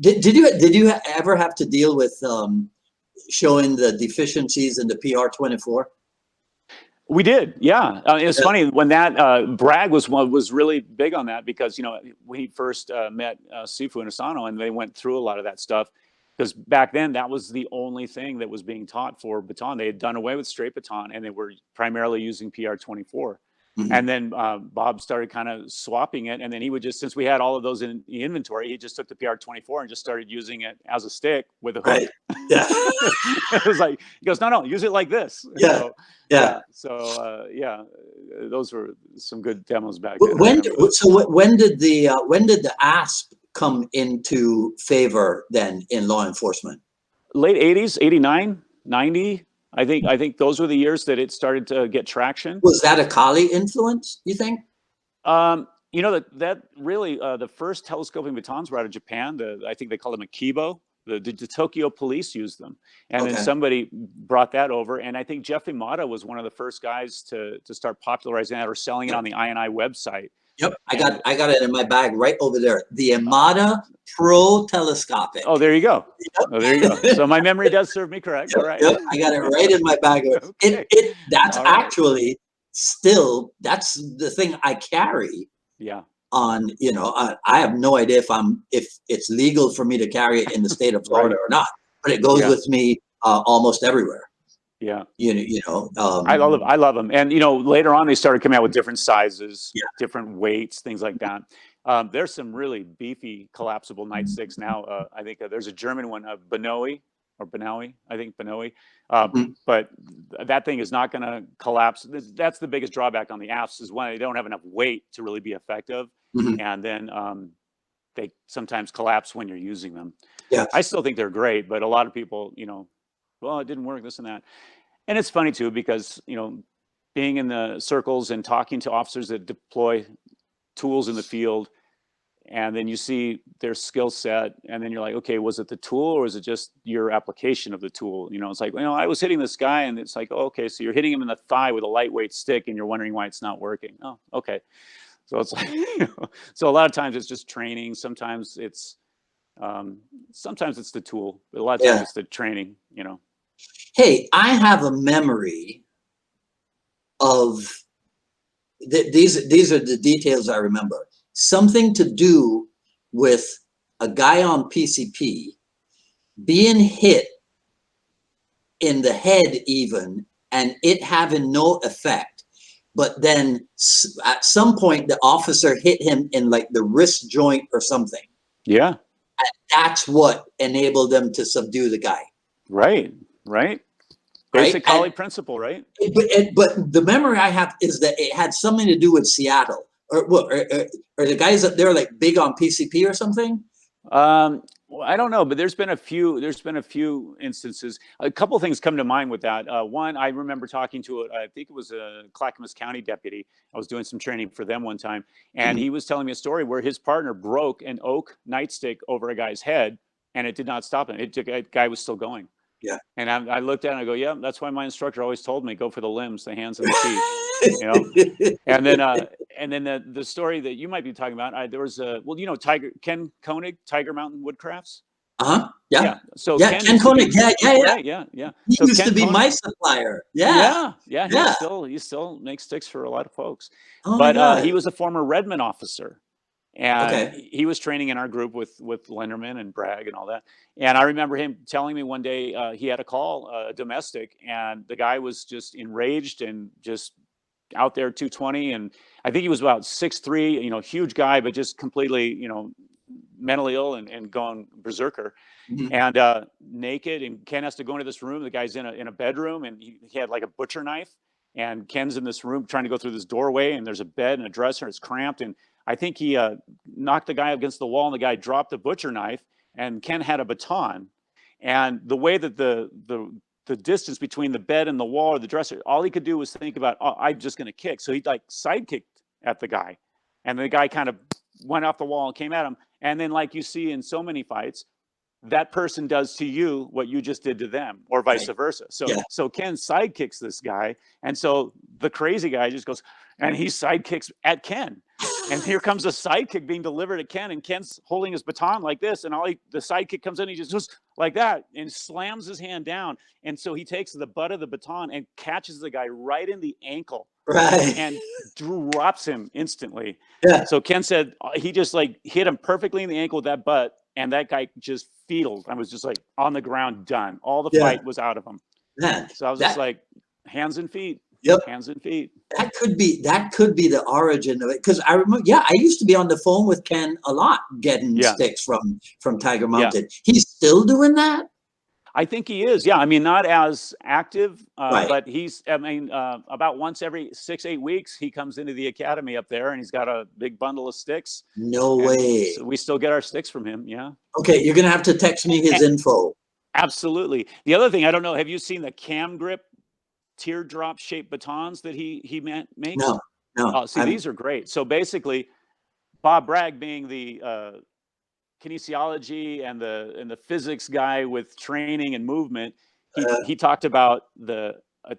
Did you ever have to deal with showing the deficiencies in the PR-24? We did, yeah. It's funny when that Bragg was really big on that because we first met Sifu and Asano, and they went through a lot of that stuff because back then that was the only thing that was being taught for baton. They had done away with straight baton, and they were primarily using PR-24. And then Bob started kind of swapping it, and then he would just, since we had all of those in the inventory, he just took the PR-24 and just started using it as a stick with a hook. Right. Yeah. It was like, he goes, no, use it like this. Yeah. So those were some good demos back then. When did the ASP come into favor then in law enforcement? Late 80s, 89, 90. I think those were the years that it started to get traction. Was that a Kali influence, you think? That really the first telescoping batons were out of Japan. I think they called them a Kibo. The Tokyo police used them, and then somebody brought that over. And I think Jeff Imada was one of the first guys to start popularizing that or selling it on the INI website. Yep, I got it in my bag right over there. The Imada Pro Telescopic. Oh, there you go. Yep. Oh, there you go. So my memory does serve me correct. All right. Yep, I got it right in my bag. Okay. That's all actually still, that's the thing I carry. Yeah. On, I have no idea if it's legal for me to carry it in the state of Florida or not, but it goes with me almost everywhere. Yeah. I love them. And, later on, they started coming out with different sizes, different weights, things like that. There's some really beefy collapsible nightsticks now. I think there's a German one, Benoe, I think Benoe. But that thing is not going to collapse. That's the biggest drawback on the apps is when they don't have enough weight to really be effective. And then they sometimes collapse when you're using them. Yeah. I still think they're great, but a lot of people, well, it didn't work, this and that. And it's funny too, because, being in the circles and talking to officers that deploy tools in the field, and then you see their skill set, and then you're like, okay, was it the tool or is it just your application of the tool? It's like, I was hitting this guy, and it's like, oh, okay, so you're hitting him in the thigh with a lightweight stick, and you're wondering why it's not working. Oh, okay. So it's like, so a lot of times it's just training. Sometimes it's the tool, but a lot of times it's the training, Hey, I have a memory of these are the details I remember. Something to do with a guy on PCP being hit in the head even, and it having no effect. But then at some point, the officer hit him in like the wrist joint or something. Yeah. And that's what enabled them to subdue the guy. Right. Basic Kali principle, right? But the memory I have is that it had something to do with Seattle. Or the guys up there like big on PCP or something? Well, I don't know, but there's been a few instances. A couple things come to mind with that. One, I remember talking to I think it was a Clackamas County deputy. I was doing some training for them one time, and he was telling me a story where his partner broke an oak nightstick over a guy's head, and it did not stop him. The guy was still going. Yeah. And I looked at it and I go, yeah, that's why my instructor always told me, go for the limbs, the hands and the feet, And then the story that you might be talking about, there was Ken Koenig, Tiger Mountain Woodcrafts. Yeah. So Ken Koenig. Yeah. He so used Ken to be Koenig, my supplier. Yeah. He still makes sticks for a lot of folks. Oh but he was a former Redmond officer. And Okay. he was training in our group with Lenderman and Bragg and all that. And I remember him telling me one day he had a call, a domestic, and the guy was just enraged and just out there 220. And I think he was about 6'3", huge guy, but just completely, mentally ill and going berserker. And naked. And Ken has to go into this room. The guy's in a bedroom, and he had like a butcher knife. And Ken's in this room trying to go through this doorway, and there's a bed and a dresser. It's cramped, and I think he knocked the guy against the wall, and the guy dropped the butcher knife, and Ken had a baton. And the way that the distance between the bed and the wall or the dresser, all he could do was think about, oh, I'm just going to kick. So he like side kicked at the guy, and the guy kind of went off the wall and came at him. And then, like you see in so many fights, that person does to you what you just did to them, or vice versa. So, so Ken sidekicks this guy. And so the crazy guy just goes, and he sidekicks at Ken. And here comes a sidekick being delivered at Ken, and Ken's holding his baton like this. And the sidekick comes in, he just goes like that and slams his hand down. And so he takes the butt of the baton and catches the guy right in the ankle. And drops him instantly. So Ken said he just like hit him perfectly in the ankle with that butt, and that guy just fetaled. I was just like on the ground, done. All the fight was out of him. So I was just like, hands and feet. Hands and feet. That could be the origin of it. Because I remember, I used to be on the phone with Ken a lot, getting sticks from Tiger Mountain. He's still doing that? I think he is. Yeah. I mean, not as active, but he's, I mean, about once every 6-8 weeks, he comes into the academy up there, and he's got a big bundle of sticks. No way. So we still get our sticks from him. Yeah. Okay. You're going to have to text me his info. Absolutely. The other thing, I don't know, have you seen the cam grip teardrop shaped batons that he makes? No. See, these are great. So basically, Bob Bragg, being the kinesiology and the physics guy with training and movement, he talked about a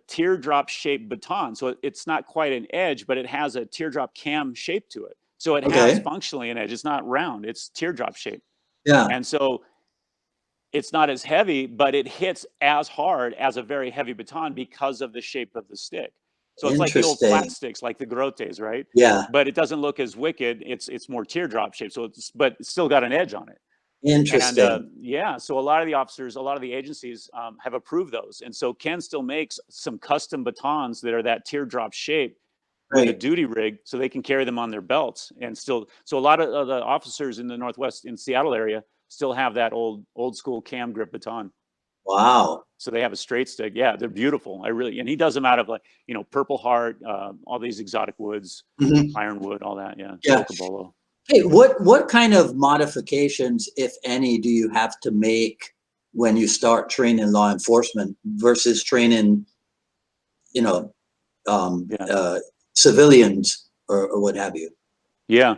teardrop shaped baton. So it's not quite an edge, but it has a teardrop cam shape to it. So it has functionally an edge. It's not round, it's teardrop shaped. And so it's not as heavy, but it hits as hard as a very heavy baton because of the shape of the stick. So it's like the old flat sticks, like the Grotes, right? But it doesn't look as wicked. It's more teardrop shaped. So but it's still got an edge on it. Interesting. And so a lot of the officers, a lot of the agencies have approved those. And so Ken still makes some custom batons that are that teardrop shape with a duty rig, so they can carry them on their belts. And still, so a lot of the officers in the Northwest, in Seattle area, still have that old school cam grip baton. Wow. So they have a straight stick. Yeah, they're beautiful. And he does them out of, like, Purple Heart, all these exotic woods, ironwood, all that. Yeah. Chocobolo. Hey, what kind of modifications, if any, do you have to make when you start training law enforcement versus training, civilians or what have you? Yeah.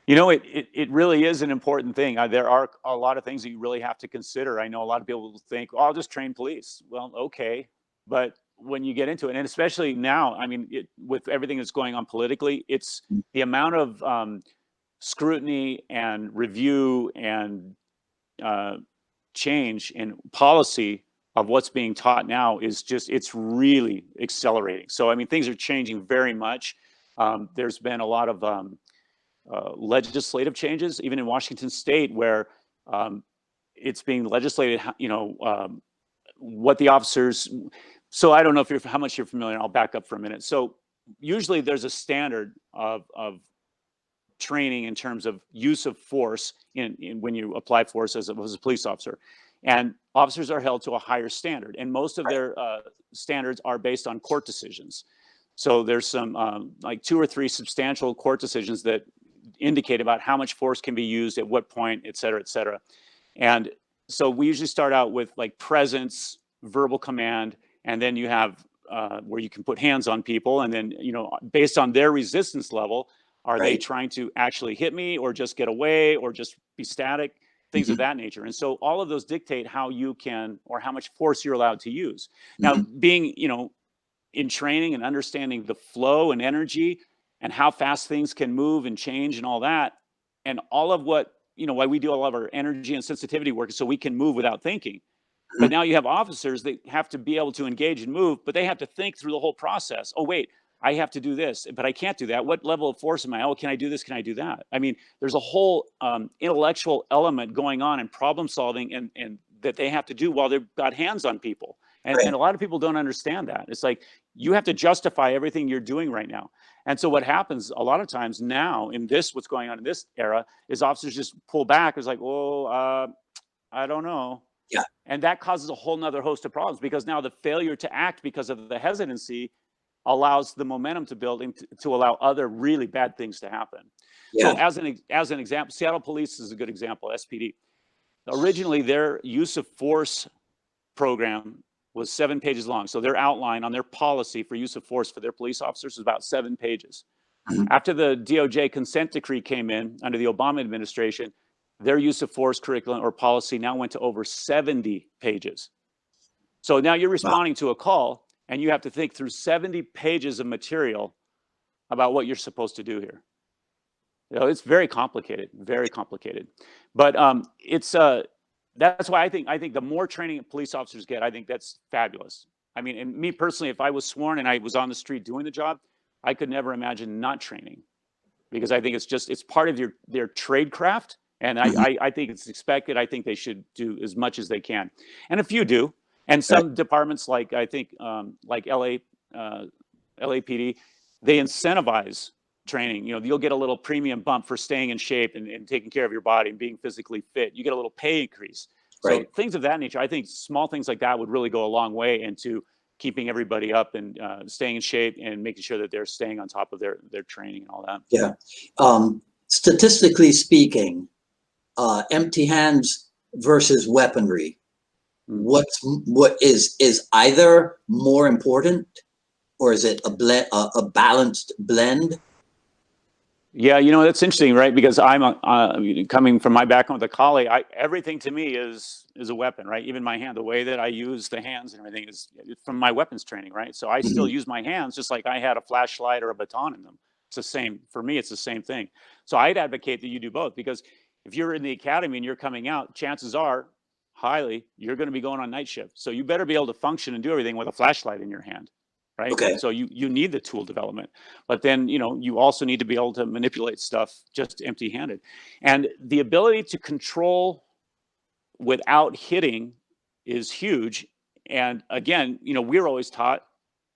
It really is an important thing. There are a lot of things that you really have to consider. I know a lot of people think, oh, I'll just train police. Well, okay. But when you get into it, and especially now, I mean, with everything that's going on politically, it's the amount of scrutiny and review and change in policy of what's being taught now is it's really accelerating. So, I mean, things are changing very much. There's been a lot of legislative changes, even in Washington State, where it's being legislated, what the officers. So I don't know how much you're familiar. I'll back up for a minute. So usually there's a standard of training in terms of use of force in when you apply force as a police officer, and officers are held to a higher standard, and most of their standards are based on court decisions. So there's some like 2 or 3 substantial court decisions that indicate about how much force can be used at what point, et cetera, et cetera. And so we usually start out with like presence, verbal command, and then you have where you can put hands on people, and then based on their resistance level, are they trying to actually hit me, or just get away, or just be static, things of that nature. And so all of those dictate how you can, or how much force you're allowed to use. Now, being in training and understanding the flow and energy and how fast things can move and change and all that, and all of what, why we do all of our energy and sensitivity work is so we can move without thinking. But now you have officers that have to be able to engage and move, but they have to think through the whole process. Oh, wait, I have to do this, but I can't do that. What level of force am I? Oh, can I do this? Can I do that? I mean, there's a whole intellectual element going on in problem solving and that they have to do while they've got hands on people. And a lot of people don't understand that. It's like, you have to justify everything you're doing right now. And so what happens a lot of times now in what's going on in this era, is officers just pull back. It's like, I don't know. Yeah. And that causes a whole nother host of problems, because now the failure to act because of the hesitancy allows the momentum to build and to allow other really bad things to happen. Yeah. So as an example, Seattle Police is a good example, SPD. Originally, their use of force program was 7 pages long. So their outline on their policy for use of force for their police officers was about 7 pages. After the DOJ consent decree came in under the Obama administration, their use of force curriculum or policy now went to over 70 pages. So now you're responding to a call and you have to think through 70 pages of material about what you're supposed to do here. You know, it's very complicated, very complicated. But that's why I think the more training police officers get, I think that's fabulous. I mean, and me personally, if I was sworn and I was on the street doing the job, I could never imagine not training, because I think it's part of their trade craft, and I think it's expected. I think they should do as much as they can, and a few do, and some departments like I think like LAPD, they incentivize training. You know, you'll get a little premium bump for staying in shape and taking care of your body and being physically fit. You get a little pay increase. So things of that nature. I think small things like that would really go a long way into keeping everybody up and staying in shape and making sure that they're staying on top of their training and all that. Yeah. Statistically speaking, empty hands versus weaponry, what is either more important, or is it a balanced blend? Yeah, you know, that's interesting, right? Because I'm coming from my background with the Kali, everything to me is a weapon, right? Even my hand, the way that I use the hands and everything is from my weapons training, right? So I still use my hands just like I had a flashlight or a baton in them. It's the same, for me, it's the same thing. So I'd advocate that you do both, because if you're in the academy and you're coming out, chances are highly you're going to be going on night shift. So you better be able to function and do everything with a flashlight in your hand. Right. Okay. So you need the tool development, but then, you know, you also need to be able to manipulate stuff just empty handed, and the ability to control without hitting is huge. And again, you know, we're always taught,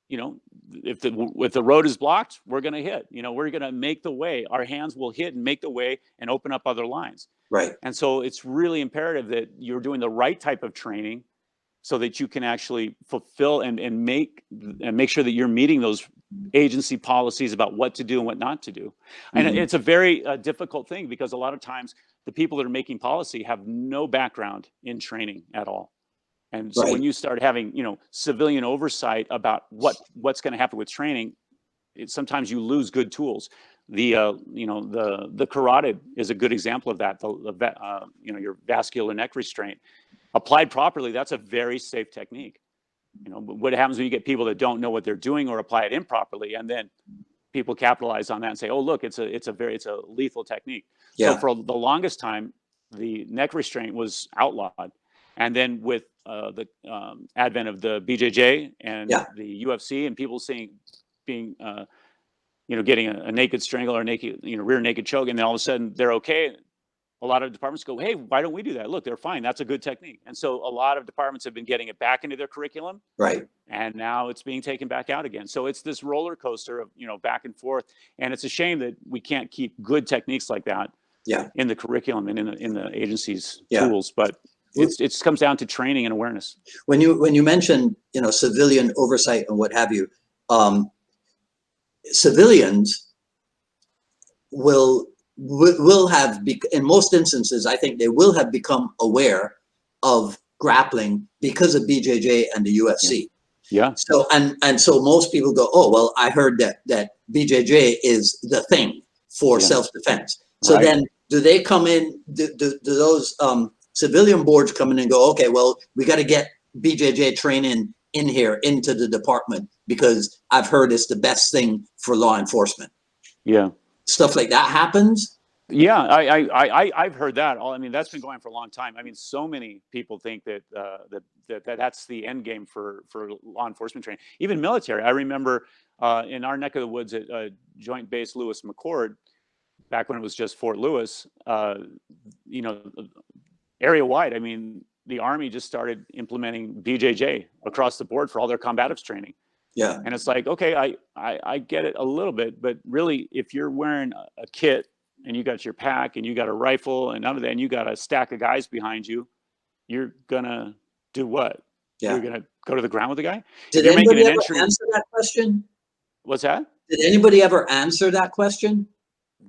you know, if the road is blocked, we're going to hit, you know, we're going to make the way. Our hands will hit and make the way and open up other lines. Right. And so it's really imperative that you're doing the right type of training, so that you can actually fulfill and make sure that you're meeting those agency policies about what to do and what not to do. And it's a very difficult thing, because a lot of times the people that are making policy have no background in training at all. And so when you start having, you know, civilian oversight about what's going to happen with training, sometimes you lose good tools. You know, the carotid is a good example of that. You know, your vascular neck restraint. Applied properly, that's a very safe technique. You know, what happens when you get people that don't know what they're doing or apply it improperly, and then people capitalize on that and say, "Oh, look, it's a lethal technique." Yeah. So for the longest time, the neck restraint was outlawed, and then with the advent of the BJJ and the UFC, and people being you know, getting a naked strangle or naked, you know, rear naked choke, and then all of a sudden they're okay. A lot of departments go, "Hey, why don't we do that? Look, they're fine. That's a good technique." And so a lot of departments have been getting it back into their curriculum. Right. And now it's being taken back out again. So it's this roller coaster of, you know, back and forth. And it's a shame that we can't keep good techniques like that in the curriculum and in the agency's tools. But it comes down to training and awareness. When you mention, you know, civilian oversight and what have you, civilians will have, in most instances, I think they will have become aware of grappling because of BJJ and the UFC. Yeah. So and so most people go, "Oh, well, I heard that BJJ is the thing for self-defense." So then, do they come in? Do those civilian boards come in and go, "Okay, well, we got to get BJJ training in here into the department because I've heard it's the best thing for law enforcement"? Yeah. Stuff like that happens. Yeah, I've heard that. I mean, that's been going for a long time. I mean, so many people think that that's the end game for law enforcement training, even military. I remember in our neck of the woods at Joint Base Lewis McChord, back when it was just Fort Lewis, you know, area wide. I mean, the Army just started implementing BJJ across the board for all their combatives training. Yeah. And it's like, okay, I get it a little bit, but really, if you're wearing a kit and you got your pack and you got a rifle and none of that, and you got a stack of guys behind you, you're gonna do what? Yeah. You're gonna go to the ground with the guy? Did anybody ever answer that question? What's that? Did anybody ever answer that question?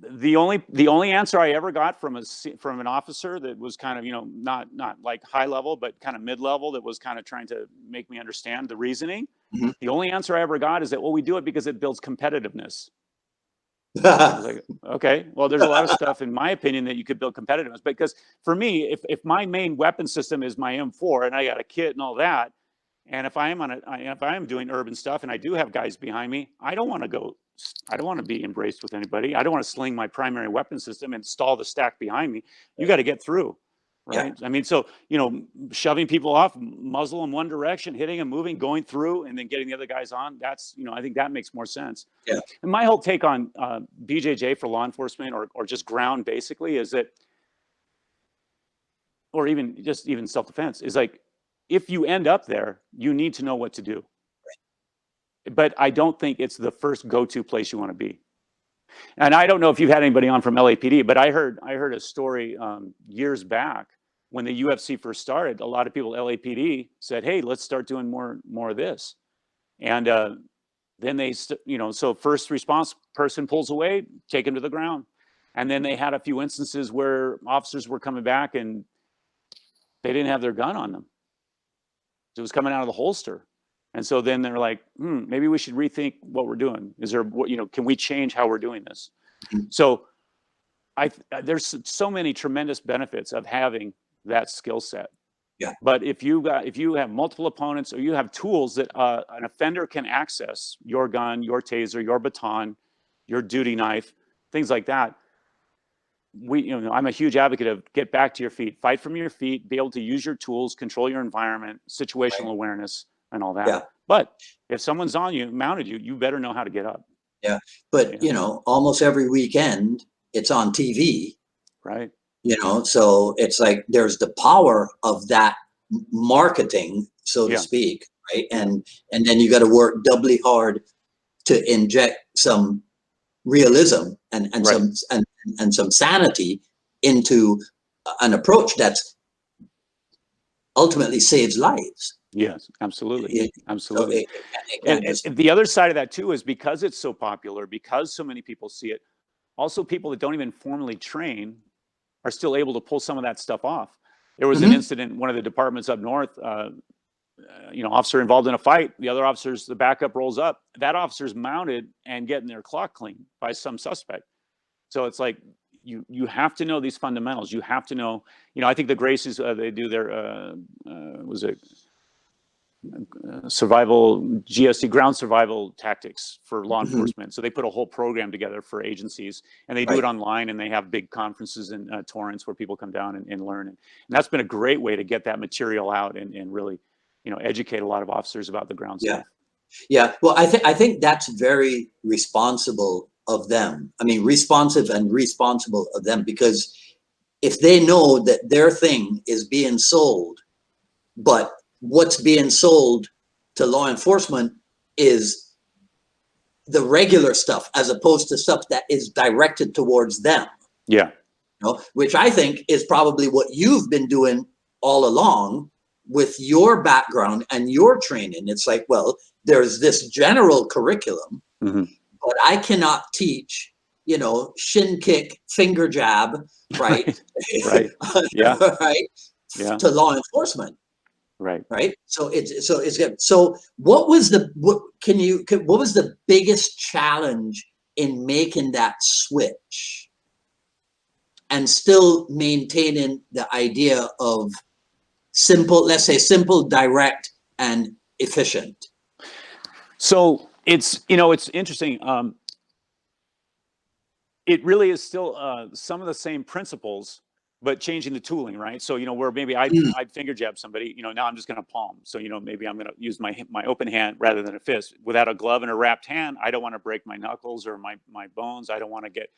The only answer I ever got from an officer that was kind of, you know, not like high level, but kind of mid level, that was kind of trying to make me understand the reasoning. The only answer I ever got is that, well, we do it because it builds competitiveness. I was like, okay, well, there's a lot of stuff, in my opinion, that you could build competitiveness. Because for me, if my main weapon system is my M4 and I got a kit and all that, and if I am doing urban stuff and I do have guys behind me, I don't want to be embraced with anybody. I don't want to sling my primary weapon system and stall the stack behind me. You got to get through, right? Yeah. I mean, so, shoving people off, muzzle in one direction, hitting them, moving, going through, and then getting the other guys on. That's, I think that makes more sense. Yeah. And my whole take on BJJ for law enforcement or just ground basically is that, or even self-defense, is like, if you end up there, you need to know what to do. But I don't think it's the first go-to place you want to be. And I don't know if you've had anybody on from LAPD, but I heard a story years back when the UFC first started. A lot of people at LAPD said, "Hey, let's start doing more of this." And then they, so first response person pulls away, take him to the ground. And then they had a few instances where officers were coming back and they didn't have their gun on them. It was coming out of the holster. And so then they're like, maybe we should rethink what we're doing. Is there, can we change how we're doing this? So there's so many tremendous benefits of having that skill set. Yeah. But if you have multiple opponents, or you have tools that an offender can access, your gun, your taser, your baton, your duty knife, things like that. I'm a huge advocate of get back to your feet, fight from your feet, be able to use your tools, control your environment, situational awareness, and all that. Yeah. But if someone's on you, mounted you, you better know how to get up. Yeah. But, almost every weekend it's on TV. Right. So it's like there's the power of that marketing, so to speak, right? And then you got to work doubly hard to inject some realism and some sanity into an approach that's ultimately saves lives. Yes, absolutely. Absolutely. So and the other side of that too is, because it's so popular, because so many people see it, also people that don't even formally train are still able to pull some of that stuff off. There was an incident in one of the departments up north, officer involved in a fight. The other officers, the backup rolls up. That officer's mounted and getting their clock cleaned by some suspect. So it's like, you have to know these fundamentals. You have to know, I think the Gracies, they do their, survival, GST, ground survival tactics for law enforcement. So they put a whole program together for agencies, and they do it online, and they have big conferences in Torrance where people come down and learn. And that's been a great way to get that material out and really, educate a lot of officers about the ground stuff. Yeah. Well, I think that's very responsible of them. I mean, responsive and responsible of them, because if they know that their thing is being sold, but what's being sold to law enforcement is the regular stuff as opposed to stuff that is directed towards them. Yeah. Which I think is probably what you've been doing all along with your background and your training. It's like, well, there's this general curriculum, but I cannot teach, shin kick, finger jab, right? Right. Yeah. Right. Yeah. To law enforcement. Right. Right. So it's good. So what was the biggest challenge in making that switch and still maintaining the idea of simple, let's say simple, direct, and efficient? So it's interesting. It really is still some of the same principles, but changing the tooling, right? So, where maybe I'd finger jab somebody, now I'm just going to palm. So, maybe I'm going to use my open hand rather than a fist. Without a glove and a wrapped hand, I don't want to break my knuckles or my bones. I don't want to get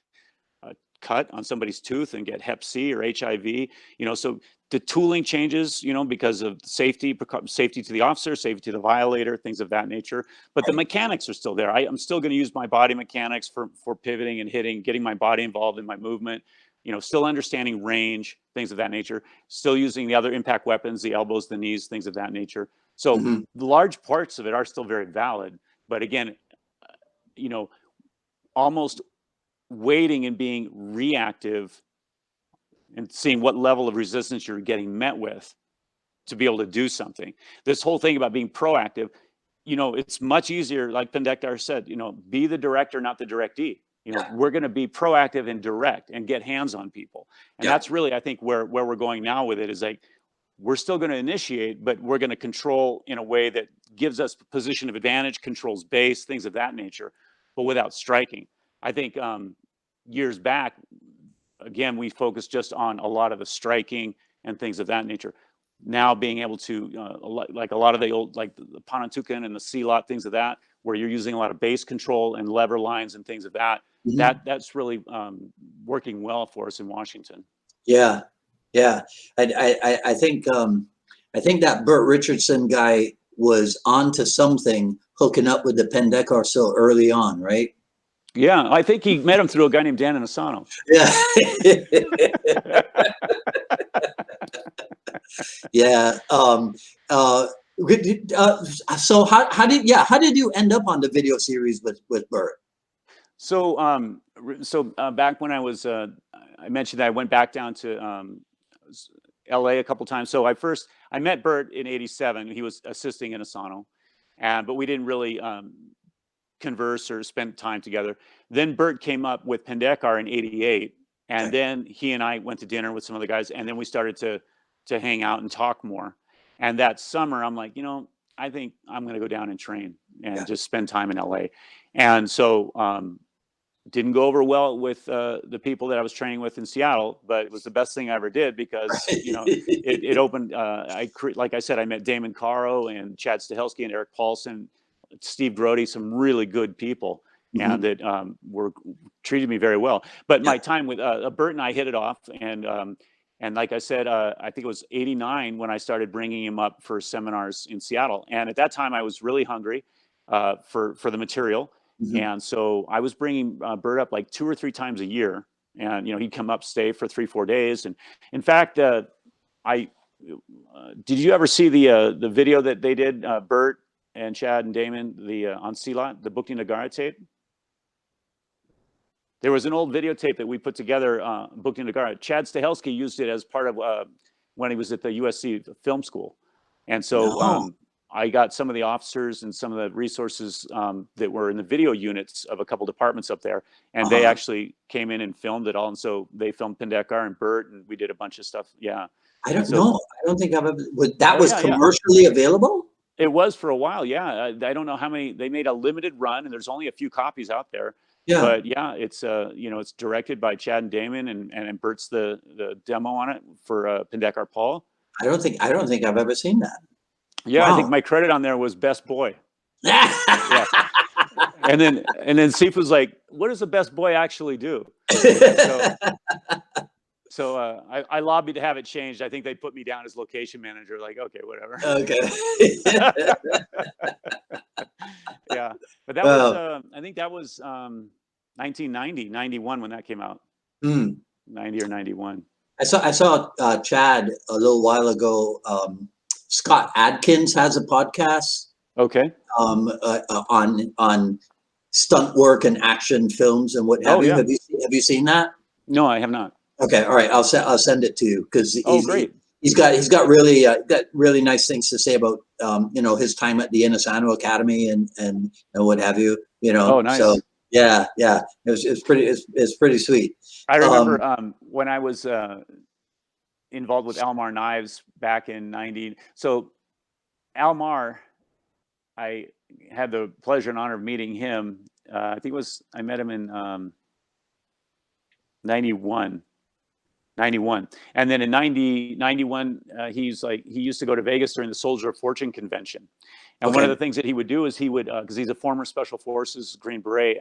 cut on somebody's tooth and get Hep C or HIV. So the tooling changes, because of safety to the officer, safety to the violator, things of that nature. But the mechanics are still there. I'm still going to use my body mechanics for pivoting and hitting, getting my body involved in my movement. Still understanding range, things of that nature, still using the other impact weapons, the elbows, the knees, things of that nature. So the large parts of it are still very valid. But again, almost waiting and being reactive and seeing what level of resistance you're getting met with to be able to do something. This whole thing about being proactive, it's much easier, like Pendektar said, be the director, not the directee. You know, we're going to be proactive and direct and get hands on people. And that's really, I think, where we're going now with it is like, we're still going to initiate, but we're going to control in a way that gives us position of advantage, controls base, things of that nature, but without striking. I think years back, again, we focused just on a lot of the striking and things of that nature. Now being able to, like a lot of the old, like the Panantukan and the C-lot, things of that, where you're using a lot of base control and lever lines and things of that, that's really working well for us in Washington. Yeah, yeah. I think that Burt Richardson guy was onto something, hooking up with the Pendekar so early on, right? Yeah, I think he met him through a guy named Dan Asano. Yeah. Yeah. So how did you end up on the video series with Burt? So back when I was I mentioned that I went back down to LA a couple times. So I met Burt in '87. He was assisting in Asano, but we didn't really converse or spend time together. Then Burt came up with Pendekar in '88, and then he and I went to dinner with some other guys, and then we started to hang out and talk more. And that summer, I'm like, you know, I think I'm going to go down and train and just spend time in LA. And so didn't go over well with the people that I was training with in Seattle, but it was the best thing I ever did because, you know, it opened, like I said, I met Damon Caro and Chad Stahelski and Eric Paulson, Steve Grody, some really good people, and that were treated me very well. But my time with Burt and I hit it off, and like I said, I think it was '89 when I started bringing him up for seminars in Seattle. And at that time, I was really hungry for the material. And so I was bringing Burt up like 2 or 3 times a year. And, you know, he'd come up, stay for 3-4 days. And in fact, did you ever see the video that they did, Burt and Chad and Damon, on C-Lot, the Bukti Nagara tape? There was an old videotape that we put together, Bukti Nagara. Chad Stahelski used it as part of when he was at the USC film school. And so I got some of the officers and some of the resources that were in the video units of a couple departments up there. And they actually came in and filmed it all. And so they filmed Pendekar and Burt, and we did a bunch of stuff. Yeah. I don't know. I don't think I've ever, was commercially available? It was for a while. Yeah. I don't know how many, they made a limited run and there's only a few copies out there. Yeah. But yeah, it's you know, it's directed by Chad and Damon, and Burt's the demo on it for Pendekar Paul. I don't think I've ever seen that. Yeah, wow. I think my credit on there was best boy. Yeah. And then Sifu's like, what does the best boy actually do? So I lobbied to have it changed. I think they put me down as location manager. Like, okay, whatever. Okay. Yeah, but that was I think that was 1990, 91 when that came out. 90 or 91. I saw Chad a little while ago. Scott Adkins has a podcast. Okay. On stunt work and action films and what have you. Have you seen that? No, I have not. Okay, all right. I'll send it to you because great. He's got really nice things to say about you know, his time at the Inasano Academy and what have you. You know. Oh, nice. So yeah. It's pretty sweet. I remember when I was involved with Almar Knives back in '90. So Almar, I had the pleasure and honor of meeting him. I think I met him in 91. And then in 91, he used to go to Vegas during the Soldier of Fortune convention. And one of the things that he would do is he would, because he's a former Special Forces Green Beret,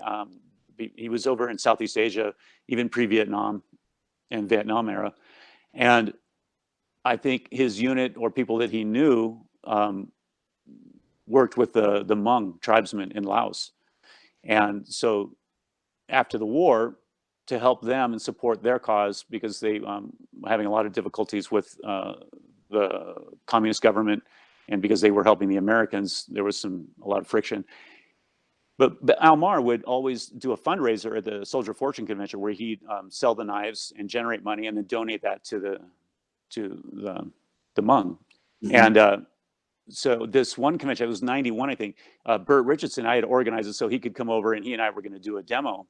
he was over in Southeast Asia, even pre-Vietnam and Vietnam era. And I think his unit or people that he knew worked with the Hmong tribesmen in Laos. And so after the war, to help them and support their cause, because they were having a lot of difficulties with the communist government, and because they were helping the Americans, there was a lot of friction. But Almar would always do a fundraiser at the Soldier of Fortune convention where he'd sell the knives and generate money and then donate that to the Hmong. And so this one convention, it was '91, I think, Burt Richardson, I had organized it so he could come over and he and I were going to do a demo.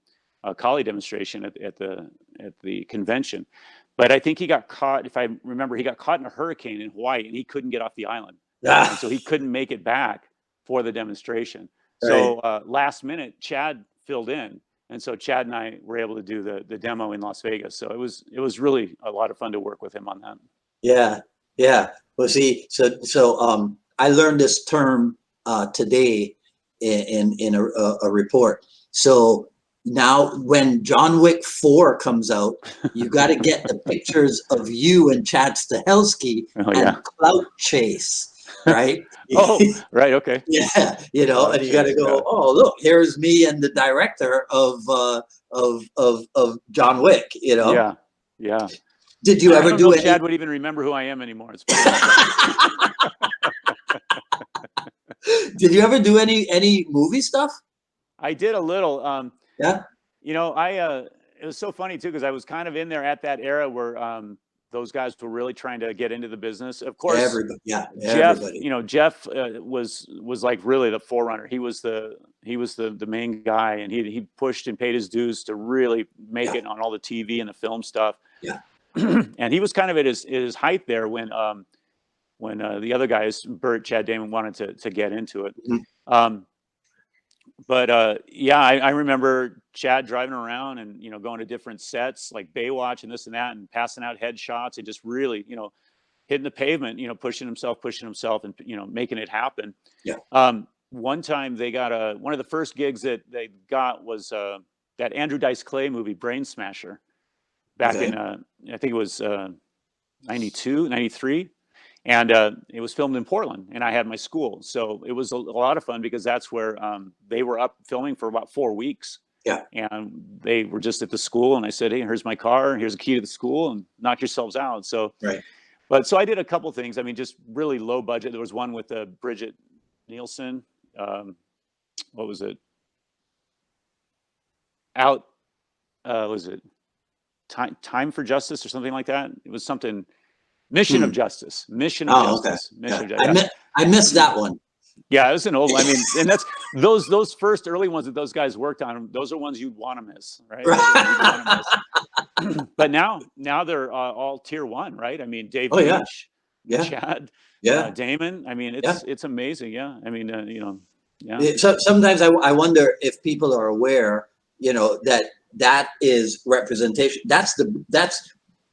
collie demonstration at the convention. But I think he got caught, if I remember, he got caught in a hurricane in Hawaii and he couldn't get off the island. And so he couldn't make it back for the demonstration. So last minute, Chad filled in. And so Chad and I were able to do the demo in Las Vegas. So it was really a lot of fun to work with him on that. Yeah. Yeah. Well, see, so I learned this term today in a report. So now when John Wick 4 comes out, you got to get the pictures of you and Chad Stahelski and clout chase. Right? Oh, right. Okay. Yeah. You know, and you got to go, oh, look, here's me and the director of John Wick, you know? Yeah. Yeah. Did you ever do any? Chad would even remember who I am anymore. It's Did you ever do any movie stuff? I did a little. Yeah. You know, it was so funny too, because I was kind of in there at that era where those guys were really trying to get into the business. Of course, Jeff, you know, Jeff was like really the forerunner. He was the main guy, and he pushed and paid his dues to really make it on all the TV and the film stuff. Yeah. And he was kind of at his height there when the other guys, Bert, Chad, Damon, wanted to get into it. Mm-hmm. Yeah, I remember Chad driving around and, you know, going to different sets like Baywatch and this and that, and passing out headshots and just really, you know, hitting the pavement, you know, pushing himself and, you know, making it happen. Yeah. One time they got one of the first gigs that they got was that Andrew Dice Clay movie, Brain Smasher, back in, I think it was 92, 93. And it was filmed in Portland, and I had my school. So it was a lot of fun because that's where they were up filming for about 4 weeks. Yeah. And they were just at the school, and I said, hey, here's my car, and here's a key to the school, and knock yourselves out. So, but so I did a couple things. I mean, just really low budget. There was one with Bridget Nielsen. What was it? Was it Time for Justice or something like that? It was something. Mission of Justice. Mission of Justice. Mission of Justice. I missed that one. Yeah, it was an old. I mean, and that's those first early ones that those guys worked on. Those are ones you'd want to miss, right? But now they're all tier one, right? I mean, Dave Beach, Chad, Damon. I mean, it's amazing. Yeah, I mean, you know, yeah. So sometimes I wonder if people are aware, you know, that is representation. That's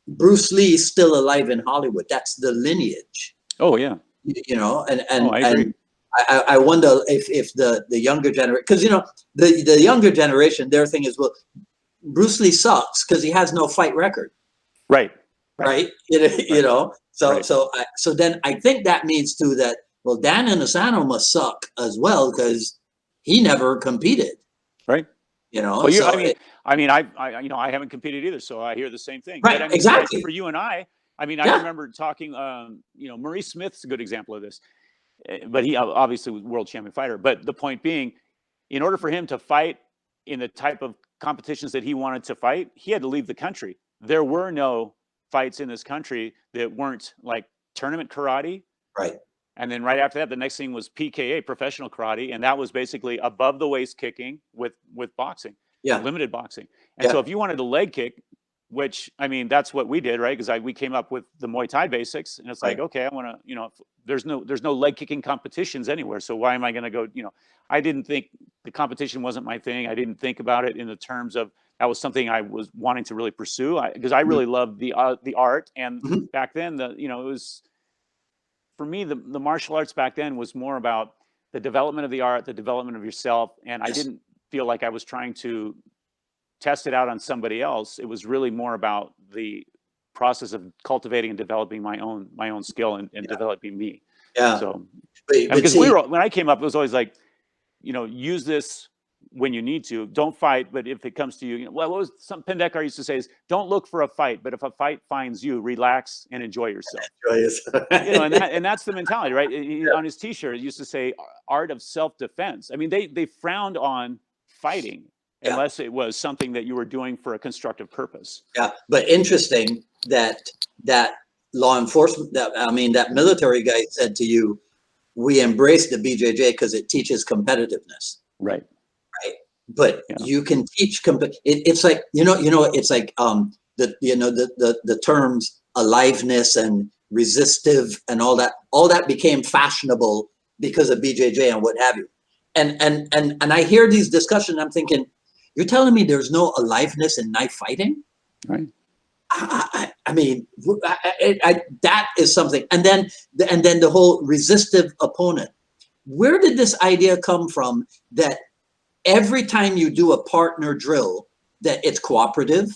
Bruce Lee still alive in Hollywood. That's the lineage. Oh yeah. You know, and I agree. And I wonder if the younger generation, because you know the younger generation, their thing is, well, Bruce Lee sucks because he has no fight record. Right. You know. So then I think that means too that, well, Dan Inosanto must suck as well because he never competed. Right. You know. Well, so I mean, I you know, I haven't competed either, so I hear the same thing. Right, but, I mean, exactly. For you and I mean, I remember talking. You know, Maurice Smith's a good example of this, but he obviously was world champion fighter. But the point being, in order for him to fight in the type of competitions that he wanted to fight, he had to leave the country. There were no fights in this country that weren't like tournament karate. Right. And then right after that, the next thing was PKA, professional karate, and that was basically above the waist kicking with boxing. Yeah. Limited boxing. And so if you wanted a leg kick, which, I mean, that's what we did, right? Because we came up with the Muay Thai basics, and it's like, okay, I want to, you know, there's no leg kicking competitions anywhere. So why am I going to go, you know, I didn't think the competition wasn't my thing. I didn't think about it in the terms of that was something I was wanting to really pursue because I really loved the art. And back then, you know, it was, for me, the martial arts back then was more about the development of the art, the development of yourself. And I didn't feel like I was trying to test it out on somebody else. It was really more about the process of cultivating and developing my own skill and developing me. Yeah. So because when I came up, it was always like, you know, use this when you need to. Don't fight, but if it comes to you, well, what was some Pendekar used to say is, don't look for a fight, but if a fight finds you, relax and enjoy yourself. You know, and that's the mentality, right? On his T-shirt, it used to say "Art of Self-Defense." I mean, they frowned on fighting unless it was something that you were doing for a constructive purpose. Yeah, but interesting that law enforcement, that military guy said to you, we embrace the BJJ because it teaches competitiveness. Right. Right. but Yeah. you can teach. It's like it's like the terms aliveness and resistive and all that. All that became fashionable because of BJJ and what have you. And I hear these discussions. I'm thinking, you're telling me there's no aliveness in knife fighting? Right. I mean, that is something. And then the whole resistive opponent. Where did this idea come from that every time you do a partner drill, that it's cooperative?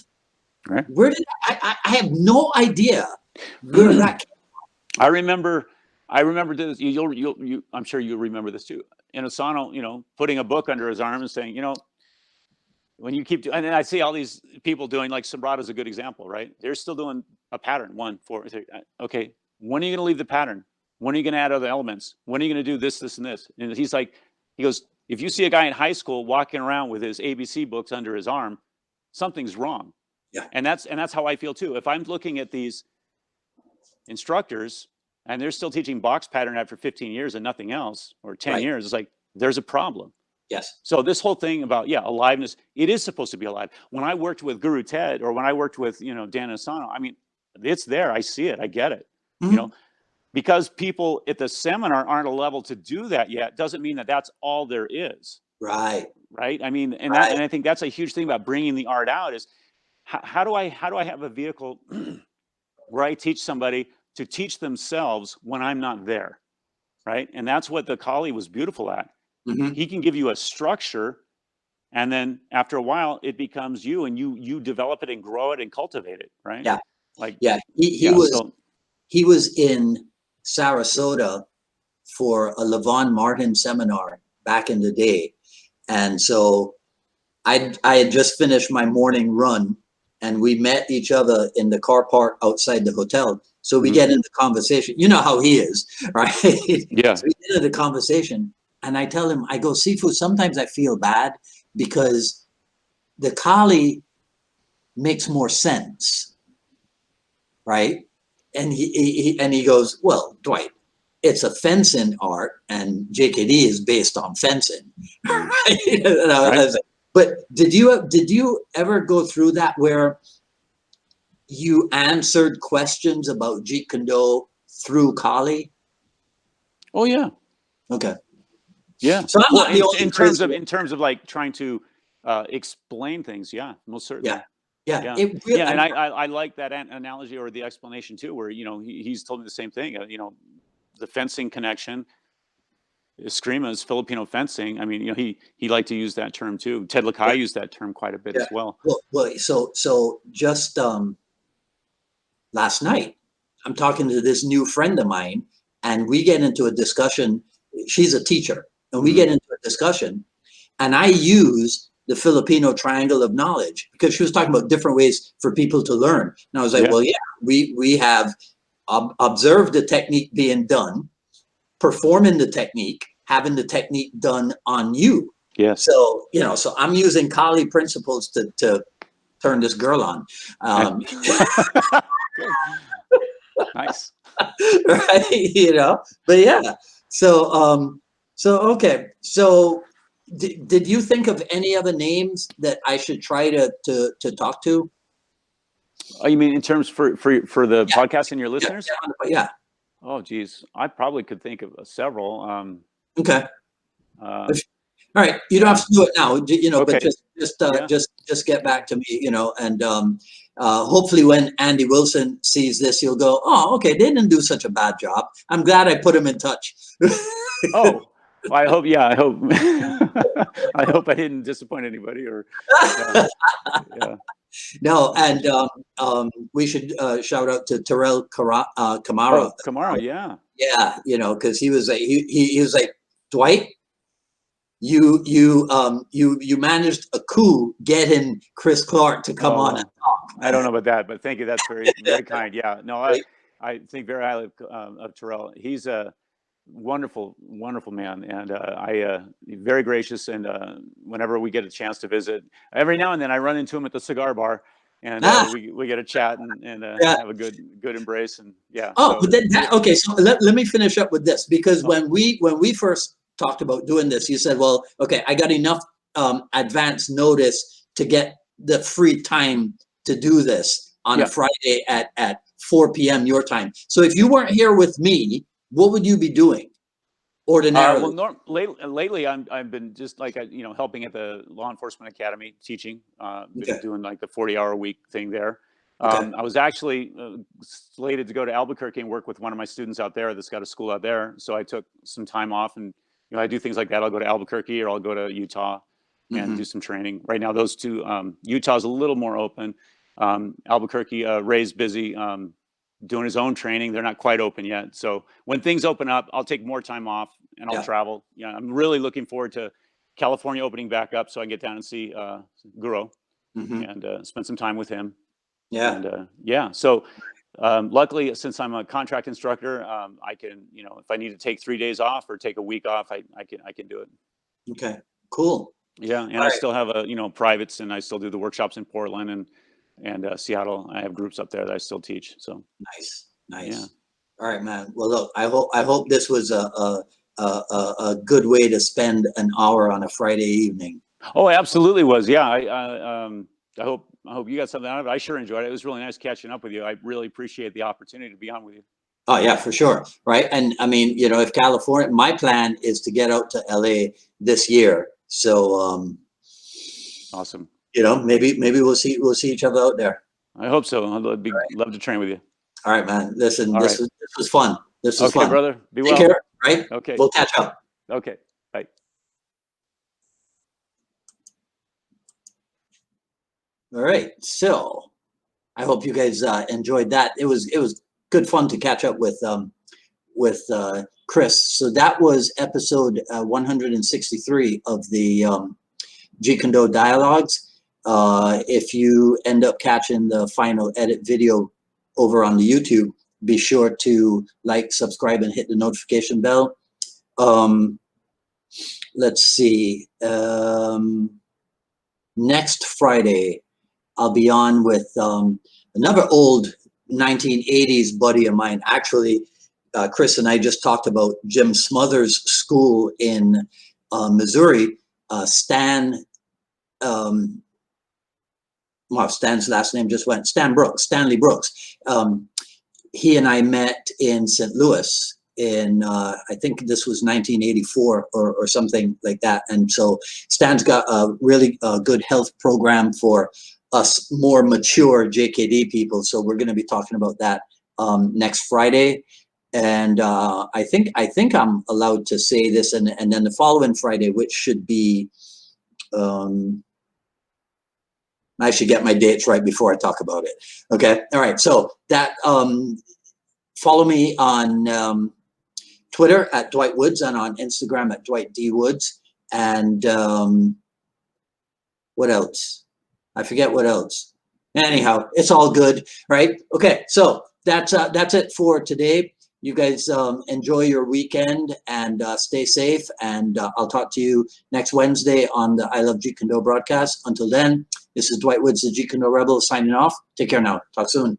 Right. Where did I have no idea where that came from. I remember this. I'm sure you remember this too. Inosanto, putting a book under his arm and saying, when you keep doing, and then I see all these people doing, like Sombrato's a good example, right? They're still doing a pattern, 1, 4, 3. Okay, when are you going to leave the pattern? When are you going to add other elements? When are you going to do this, this, and this? And he goes, if you see a guy in high school walking around with his ABC books under his arm, something's wrong. Yeah. And that's how I feel too. If I'm looking at these instructors and they're still teaching box pattern after 15 years and nothing else, or 10 Right. years, it's like, there's a problem. Yes. So this whole thing about, aliveness, it is supposed to be alive. When I worked with Guru Ted, or when I worked with, Dan Asano, I mean, it's there. I see it. I get it. Mm-hmm. Because people at the seminar aren't a level to do that yet, doesn't mean that that's all there is. Right. Right. I mean, and Right. I think that's a huge thing about bringing the art out is how do I have a vehicle where I teach somebody to teach themselves when I'm not there. Right. And that's what the Kali was beautiful at. Mm-hmm. He can give you a structure, and then after a while it becomes you, and you develop it and grow it and cultivate it. Right. Yeah. Like, he was in Sarasota for a Levon Martin seminar back in the day. And so I had just finished my morning run, and we met each other in the car park outside the hotel. So we get into conversation. You know how he is, right? Yeah. So we get into the conversation, and I tell him, I go, Sifu, sometimes I feel bad because the Kali makes more sense, right? And he goes, well, Dwight, it's a fencing art, and JKD is based on fencing. Right? But did you ever go through that where you answered questions about Jeet Kune Do through Kali? Oh yeah. Okay. Yeah. So I'm not the only in terms of like trying to explain things. Yeah, most certainly. Yeah. And I like that analogy or the explanation too, where he's told me the same thing. The fencing connection. Eskrima is Filipino fencing. I mean, he liked to use that term too. Ted Lakai used that term quite a bit as well. Well, so just last night, I'm talking to this new friend of mine, and we get into a discussion. She's a teacher, and we get into a discussion, and I use the Filipino triangle of knowledge because she was talking about different ways for people to learn. And I was like, well, yeah, we have observed the technique being done, performing the technique, having the technique done on you. Yes. So, so I'm using Kali principles to turn this girl on. Good. Nice. Right. But yeah. So, okay. So did you think of any other names that I should try to talk to? Oh, you mean in terms for the podcast and your listeners? Yeah. Oh, geez. I probably could think of several. Okay. All right. You don't have to do it now, okay. but just get back to me, and hopefully when Andy Wilson sees this, he'll go, oh, okay, they didn't do such a bad job. I'm glad I put him in touch. Oh, well, I hope I hope I didn't disappoint anybody or yeah. No, and we should shout out to Terrell Kamara. Oh, Kamara, yeah. Yeah, because he was like, Dwight, you managed a coup getting Chris Clarke to come on and talk. I don't know about that, but thank you. That's very, very kind. Yeah, no, I think very highly of Terrell. He's a wonderful, wonderful man, and very gracious. And whenever we get a chance to visit, every now and then I run into him at the cigar bar, and we get a chat and have a good embrace. And yeah. Oh, but then okay. So let me finish up with this, because when we first talked about doing this, you said, well, okay, I got enough advance notice to get the free time to do this on a Friday at 4 p.m. your time. So if you weren't here with me, what would you be doing ordinarily? Well, lately I've been just like, helping at the law enforcement academy, teaching, been doing like the 40-hour a week thing there. I was actually slated to go to Albuquerque and work with one of my students out there that's got a school out there. So I took some time off, and I do things like that. I'll go to Albuquerque or I'll go to Utah and do some training. Right now, those two, Utah's a little more open. Albuquerque, Ray's busy doing his own training. They're not quite open yet. So when things open up, I'll take more time off and I'll travel. I'm really looking forward to California opening back up so I can get down and see Guru and spend some time with him. So luckily, since I'm a contract instructor, I can, if I need to take 3 days off or take a week off, I can do it. Okay, cool. Yeah, and I still have privates, and I still do the workshops in Portland and Seattle. I have groups up there that I still teach. So nice. Yeah. All right, man. Well, look, I hope this was a good way to spend an hour on a Friday evening. Oh, absolutely was. Yeah, I hope you got something out of it. I sure enjoyed it. It was really nice catching up with you. I really appreciate the opportunity to be on with you. Oh yeah, for sure. Right. And I mean, if California, my plan is to get out to LA this year. So, awesome. Maybe we'll see each other out there. I hope so. I'd love to train with you. All right, man. Listen, this was fun. This was fun. Okay, brother. Be well. Take care, right? Okay. We'll catch up. Okay. Bye. All right. So I hope you guys enjoyed that. It was good fun to catch up with Chris. So that was episode 163 of the Jeet Kune Do Dialogues. If you end up catching the final edit video over on the YouTube, be sure to like, subscribe, and hit the notification bell. Let's see. Next Friday, I'll be on with another old 1980s buddy of mine. Actually, Chris and I just talked about Jim Smothers' school in Missouri. Stanley Brooks. He and I met in St. Louis in, I think this was 1984 or something like that. And so Stan's got a really good health program for us more mature JKD people. So we're going to be talking about that next Friday. And I think I'm allowed to say this, and then the following Friday, which should be, I should get my dates right before I talk about it. Okay. All right. So that, follow me on Twitter at Dwight Woods and on Instagram at Dwight D Woods. And what else? I forget what else. Anyhow, it's all good, right? Okay. So that's it for today. You guys enjoy your weekend and stay safe. And I'll talk to you next Wednesday on the I Love Jeet Kune Do broadcast. Until then, this is Dwight Woods, the Jeet Kune Do Rebel, signing off. Take care now. Talk soon.